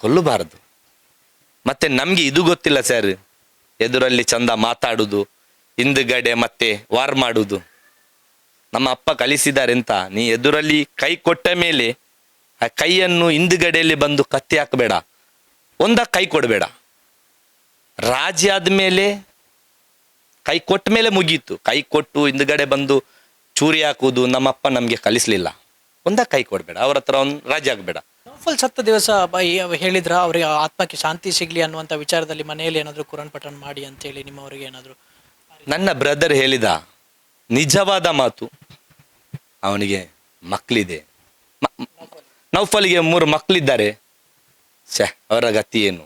ಕೊಲ್ಲಬಾರದು. ಮತ್ತೆ ನಮ್ಗೆ ಇದು ಗೊತ್ತಿಲ್ಲ ಸರ್, ಎದುರಲ್ಲಿ ಚಂದ ಮಾತಾಡುದು, ಹಿಂದುಗಡೆ ಮತ್ತೆ ವಾರ್ ಮಾಡುದು. ನಮ್ಮ ಅಪ್ಪ ಕಲಿಸಿದ್ದಾರೆ ಅಂತ, ನೀ ಎದುರಲ್ಲಿ ಕೈ ಕೊಟ್ಟ ಮೇಲೆ ಆ ಕೈಯನ್ನು ಹಿಂದುಗಡೆಯಲ್ಲಿ ಬಂದು ಕತ್ತಿ ಹಾಕಬೇಡ, ಕೈ ಕೊಡಬೇಡ. ರಾಜಿ ಆದ್ಮೇಲೆ ಕೈ ಕೊಟ್ಟ ಮೇಲೆ ಮುಗೀತು. ಕೈ ಕೊಟ್ಟು ಹಿಂದುಗಡೆ ಬಂದು ಚೂರಿ ಹಾಕುವುದು ನಮ್ಮಪ್ಪ ನಮ್ಗೆ ಕಲಿಸ್ಲಿಲ್ಲ. ಕೈ ಕೊಡ್ಬೇಡ, ಅವ್ರ ಹತ್ರ ರಾಜಿ ಆಗ್ಬೇಡ. ನೌಫಲ್ ಸತ್ತ ದಿವಸ ಹೇಳಿದ್ರ ಅವ್ರಿಗೆ ಆತ್ಮಕ್ಕೆ ಶಾಂತಿ ಸಿಗ್ಲಿ ಅನ್ನುವಂಥ ವಿಚಾರದಲ್ಲಿ ಮನೆಯಲ್ಲಿ ಏನಾದ್ರು ಕುರಾನ್ ಪಠಣ ಮಾಡಿ ಅಂತ ಹೇಳಿ ನಿಮ್ಮವರಿಗೆ ಏನಾದ್ರು? ನನ್ನ ಬ್ರದರ್ ಹೇಳಿದ ನಿಜವಾದ ಮಾತು. ಅವನಿಗೆ ಮಕ್ಕಳಿದೆ, ನೌಫಲ್ಗೆ 3 ಮಕ್ಕಳಿದ್ದಾರೆ. ಅವರ ಗತಿ ಏನು?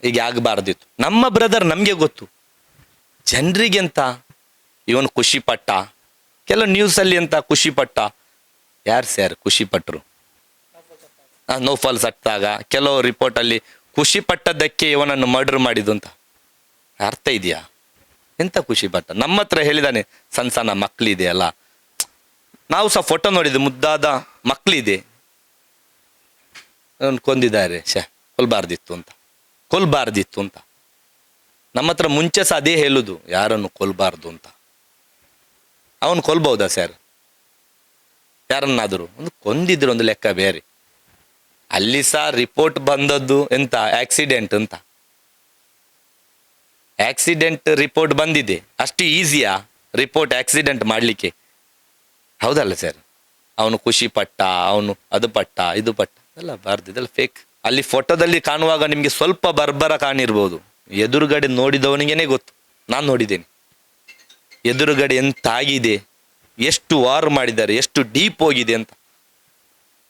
ಹೀಗೆ ಆಗಬಾರ್ದಿತ್ತು. ನಮ್ಮ ಬ್ರದರ್ ನಮ್ಗೆ ಗೊತ್ತು. ಜನರಿಗೆ ಅಂತ ಇವನು ಖುಷಿ ಪಟ್ಟ, ಕೆಲವು ನ್ಯೂಸಲ್ಲಿ ಅಂತ ಖುಷಿ ಪಟ್ಟ. ಯಾರು ಸರ್ ಖುಷಿ ಪಟ್ಟರು? ನೌಫಲ್ ಸತ್ತಾಗ ಕೆಲವು ರಿಪೋರ್ಟ್ ಅಲ್ಲಿ ಖುಷಿ ಪಟ್ಟದ್ದಕ್ಕೆ ಇವನನ್ನು ಮರ್ಡರ್ ಮಾಡಿದ್ದು ಅಂತ ಅರ್ಥ ಇದೆಯಾ? ಎಂತ ಖುಷಿ ಪಟ್ಟ? ನಮ್ಮ ಹತ್ರ ಹೇಳಿದಾನೆ ಸಣ್ಣ ಸಣ್ಣ ಮಕ್ಕಳಿದೆ ಅಲ್ಲ. ನಾವು ಸಹ ಫೋಟೋ ನೋಡಿದ್ವಿ, ಮುದ್ದಾದ ಮಕ್ಕಳಿದೆ, ಕೊಂದಿದ್ದಾರೆ. ಕೊಲ್ಬಾರ್ದಿತ್ತು ಅಂತ ನಮ್ಮ ಹತ್ರ ಮುಂಚೆ ಸಹ ಅದೇ ಹೇಳುದು, ಯಾರನ್ನು ಕೊಲ್ಬಾರ್ದು ಅಂತ. ಅವನು ಕೊಲ್ಬಹುದಾ ಸರ್? ಯಾರನ್ನಾದರೂ ಒಂದು ಕೊಂದಿದ್ರು ಒಂದು ಲೆಕ್ಕ ಬೇರೆ. ಅಲ್ಲಿ ಸಹ ರಿಪೋರ್ಟ್ ಬಂದದ್ದು ಎಂತ ಆಕ್ಸಿಡೆಂಟ್ ಅಂತ. ಆಕ್ಸಿಡೆಂಟ್ ರಿಪೋರ್ಟ್ ಬಂದಿದೆ. ಅಷ್ಟು ಈಸಿಯಾ ರಿಪೋರ್ಟ್ ಆಕ್ಸಿಡೆಂಟ್ ಮಾಡ್ಲಿಕ್ಕೆ? ಹೌದಲ್ಲ ಸರ್? ಅವನು ಖುಷಿ ಪಟ್ಟ, ಅವನು ಅದು ಪಟ್ಟ, ಇದು ಪಟ್ಟ, ಎಲ್ಲ ಬಾರ್ದು, ಇದೆಲ್ಲ ಫೇಕ್. ಅಲ್ಲಿ ಫೋಟೋದಲ್ಲಿ ಕಾಣುವಾಗ ನಿಮ್ಗೆ ಸ್ವಲ್ಪ ಬರ್ಬರ ಕಾಣಿರ್ಬೋದು, ಎದುರುಗಡೆ ನೋಡಿದವನಿಗೇನೆ ಗೊತ್ತು. ನಾನು ನೋಡಿದ್ದೇನೆ ಎದುರುಗಡೆ ಎಂತ ಆಗಿದೆ, ಎಷ್ಟು ವಾರ್ ಮಾಡಿದ್ದಾರೆ, ಎಷ್ಟು ಡೀಪ್ ಹೋಗಿದೆ ಅಂತ.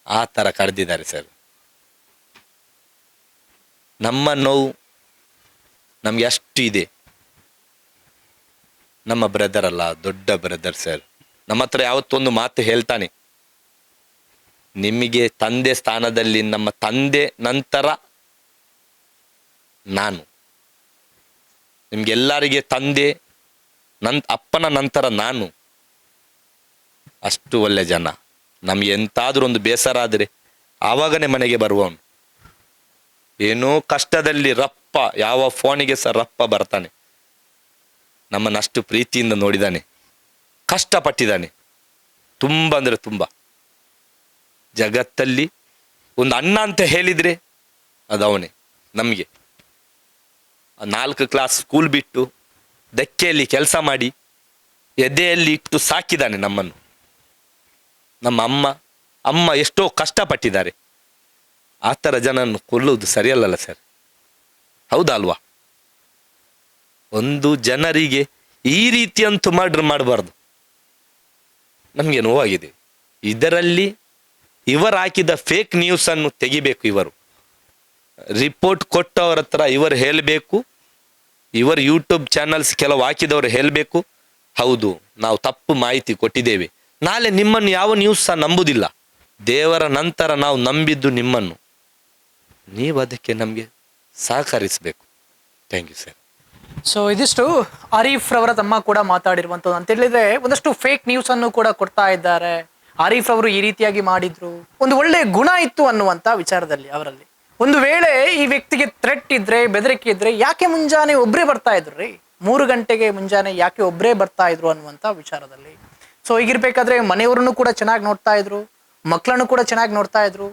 ಆ ಥರ ಕಡ್ದಿದ್ದಾರೆ ಸರ್. ನಮ್ಮ ನೋವು ನಮಗೆ ಅಷ್ಟು ಇದೆ. ನಮ್ಮ ಬ್ರದರ್ ಅಲ್ಲ, ದೊಡ್ಡ ಬ್ರದರ್ ಸರ್. ನಮ್ಮ ಹತ್ರ ಯಾವತ್ತೊಂದು ಮಾತು ಹೇಳ್ತಾನೆ, ನಿಮಗೆ ತಂದೆ ಸ್ಥಾನದಲ್ಲಿ ನಮ್ಮ ತಂದೆ ನಂತರ ನಾನು, ನಿಮ್ಗೆಲ್ಲರಿಗೆ ತಂದೆ ಅಪ್ಪನ ನಂತರ ನಾನು. ಅಷ್ಟು ಒಳ್ಳೆ ಜನ. ನಮ್ಗೆ ಎಂತಾದ್ರೂ ಒಂದು ಬೇಸರ ಆದರೆ ಆವಾಗನೇ ಮನೆಗೆ ಬರುವವನು. ಏನೋ ಕಷ್ಟದಲ್ಲಿ ರಪ್ಪ, ಯಾವ ಫೋನಿಗೆ ಸಹ ರಪ್ಪ ಬರ್ತಾನೆ. ನಮ್ಮನ್ನಷ್ಟು ಪ್ರೀತಿಯಿಂದ ನೋಡಿದಾನೆ, ಕಷ್ಟಪಟ್ಟಿದ್ದಾನೆ ತುಂಬ ಅಂದರೆ ತುಂಬ. ಜಗತ್ತಲ್ಲಿ ಒಂದು ಅಣ್ಣ ಅಂತ ಹೇಳಿದರೆ ಅದು ಅವನೇ ನಮಗೆ. 4 ಕ್ಲಾಸ್ ಸ್ಕೂಲ್ ಬಿಟ್ಟು ಧಕ್ಕೆಯಲ್ಲಿ ಕೆಲಸ ಮಾಡಿ ಎದೆಯಲ್ಲಿ ಇಟ್ಟು ಸಾಕಿದ್ದಾನೆ ನಮ್ಮನ್ನು. ನಮ್ಮ ಅಮ್ಮ ಎಷ್ಟೋ ಕಷ್ಟಪಟ್ಟಿದ್ದಾರೆ. ಆ ಥರ ಜನನ್ನು ಕೊಲ್ಲುವುದು ಸರಿಯಲ್ಲಲ್ಲ ಸರ್, ಹೌದಾ ಅಲ್ವಾ? ಒಂದು ಜನರಿಗೆ ಈ ರೀತಿಯಂತೂ ಮಾಡಬಾರ್ದು. ನಮಗೆ ನೋವಾಗಿದೆ. ಇದರಲ್ಲಿ ಇವರು ಹಾಕಿದ ಫೇಕ್ ನ್ಯೂಸನ್ನು ತೆಗಿಬೇಕು. ಇವರು ರಿಪೋರ್ಟ್ ಕೊಟ್ಟವರ ಹತ್ರ ಇವರು ಹೇಳಬೇಕು. ಇವರು ಯೂಟ್ಯೂಬ್ ಚಾನಲ್ಸ್ ಕೆಲವು ಹಾಕಿದವರು ಹೇಳಬೇಕು, ಹೌದು ನಾವು ತಪ್ಪು ಮಾಹಿತಿ ಕೊಟ್ಟಿದ್ದೇವೆ. ನಾಳೆ ನಿಮ್ಮನ್ನು ಯಾವ ನ್ಯೂಸ್ ಸಹ ನಂಬುವುದಿಲ್ಲ. ದೇವರ ನಂತರ ನಾವು ನಂಬಿದ್ದು ನಿಮ್ಮನ್ನು. ನೀವು ಅದಕ್ಕೆ ನಮಗೆ ಸಹಕರಿಸಬೇಕು. Thank you sir. ಸೊ ಇದಿಷ್ಟು ಆರೀಫ್ ರವರ ತಮ್ಮ ಕೂಡ ಮಾತಾಡಿರುವಂಥದ್ದು. ಅಂತ ಹೇಳಿದ್ರೆ ಒಂದಷ್ಟು ಫೇಕ್ ನ್ಯೂಸ್ ಅನ್ನು ಕೂಡ ಕೊಡ್ತಾ ಇದ್ದಾರೆ. ಆರೀಫ್ ಅವರು ಈ ರೀತಿಯಾಗಿ ಮಾಡಿದ್ರು, ಒಂದು ಒಳ್ಳೆ ಗುಣ ಇತ್ತು ಅನ್ನುವಂಥ ವಿಚಾರದಲ್ಲಿ ಅವರಲ್ಲಿ. ಒಂದು ವೇಳೆ ಈ ವ್ಯಕ್ತಿಗೆ ಥ್ರೆಟ್ ಇದ್ರೆ, ಬೆದರಿಕೆ ಇದ್ರೆ ಯಾಕೆ ಮುಂಜಾನೆ ಒಬ್ಬರೇ ಬರ್ತಾ ಇದ್ರು ರೀ? 3 ಗಂಟೆಗೆ ಮುಂಜಾನೆ ಯಾಕೆ ಒಬ್ಬರೇ ಬರ್ತಾ ಇದ್ರು ಅನ್ನುವಂಥ ವಿಚಾರದಲ್ಲಿ. ಸೊ ಹೀಗಿರ್ಬೇಕಾದ್ರೆ ಮನೆಯವರನ್ನು ಕೂಡ ಚೆನ್ನಾಗಿ ನೋಡ್ತಾ ಇದ್ರು, ಮಕ್ಕಳನ್ನು ಕೂಡ ಚೆನ್ನಾಗಿ ನೋಡ್ತಾ ಇದ್ರು.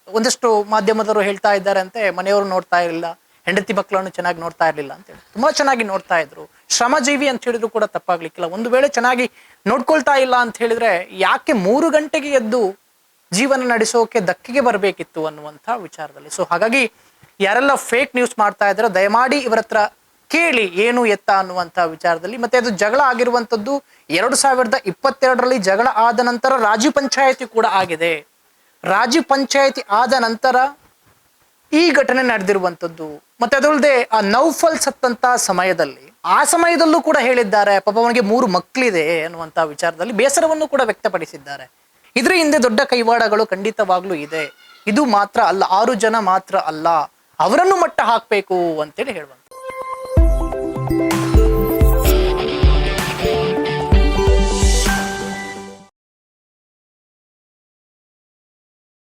ಒಂದಷ್ಟು ಮಾಧ್ಯಮದವರು ಹೇಳ್ತಾ ಇದ್ದಾರೆ ಅಂತೆ, ಮನೆಯವರು ನೋಡ್ತಾ ಇರಲಿಲ್ಲ, ಹೆಂಡತಿ ಮಕ್ಕಳನ್ನು ಚೆನ್ನಾಗಿ ನೋಡ್ತಾ ಇರಲಿಲ್ಲ ಅಂತೇಳಿ. ತುಂಬಾ ಚೆನ್ನಾಗಿ ನೋಡ್ತಾ ಇದ್ರು. ಶ್ರಮಜೀವಿ ಅಂತ ಹೇಳಿದ್ರು ಕೂಡ ತಪ್ಪಾಗ್ಲಿಕ್ಕಿಲ್ಲ. ಒಂದು ವೇಳೆ ಚೆನ್ನಾಗಿ ನೋಡ್ಕೊಳ್ತಾ ಇಲ್ಲ ಅಂತ ಹೇಳಿದ್ರೆ ಯಾಕೆ 3 ಗಂಟೆಗೆ ಎದ್ದು ಜೀವನ ನಡೆಸೋಕೆ ಧಕ್ಕೆಗೆ ಬರಬೇಕಿತ್ತು ಅನ್ನುವಂಥ ವಿಚಾರದಲ್ಲಿ. ಸೊ ಹಾಗಾಗಿ ಯಾರೆಲ್ಲ ಫೇಕ್ ನ್ಯೂಸ್ ಮಾಡ್ತಾ ಇದ್ದಾರೋ ದಯಮಾಡಿ ಇವರ ಹತ್ರ ಕೇಳಿ ಏನು ಎತ್ತ ಅನ್ನುವಂಥ ವಿಚಾರದಲ್ಲಿ. ಮತ್ತೆ ಅದು ಜಗಳ ಆಗಿರುವಂಥದ್ದು 2022ರಲ್ಲಿ ಜಗಳ ಆದ ನಂತರ ರಾಜ್ಯ ಪಂಚಾಯತಿ ಕೂಡ ಆಗಿದೆ. ರಾಜ್ಯ ಪಂಚಾಯತಿ ಆದ ನಂತರ ಈ ಘಟನೆ ನಡೆದಿರುವಂಥದ್ದು. ಮತ್ತೆ ಅದಲ್ಲದೆ ಆ ನೌಫಲ್ ಸತ್ತಂತ ಸಮಯದಲ್ಲಿ, ಆ ಸಮಯದಲ್ಲೂ ಕೂಡ ಹೇಳಿದ್ದಾರೆ ಪಾಪ ಅವನಿಗೆ 3 ಮಕ್ಕಳಿದೆ ಅನ್ನುವಂಥ ವಿಚಾರದಲ್ಲಿ ಬೇಸರವನ್ನು ಕೂಡ ವ್ಯಕ್ತಪಡಿಸಿದ್ದಾರೆ. ಇದ್ರ ಹಿಂದೆ ದೊಡ್ಡ ಕೈವಾಡಗಳು ಖಂಡಿತವಾಗ್ಲೂ ಇದೆ. ಇದು ಮಾತ್ರ ಅಲ್ಲ, 6 ಜನ ಮಾತ್ರ ಅಲ್ಲ, ಅವರನ್ನು ಮಟ್ಟ ಹಾಕಬೇಕು ಅಂತೇಳಿ ಹೇಳುವಂಥದ್ದು.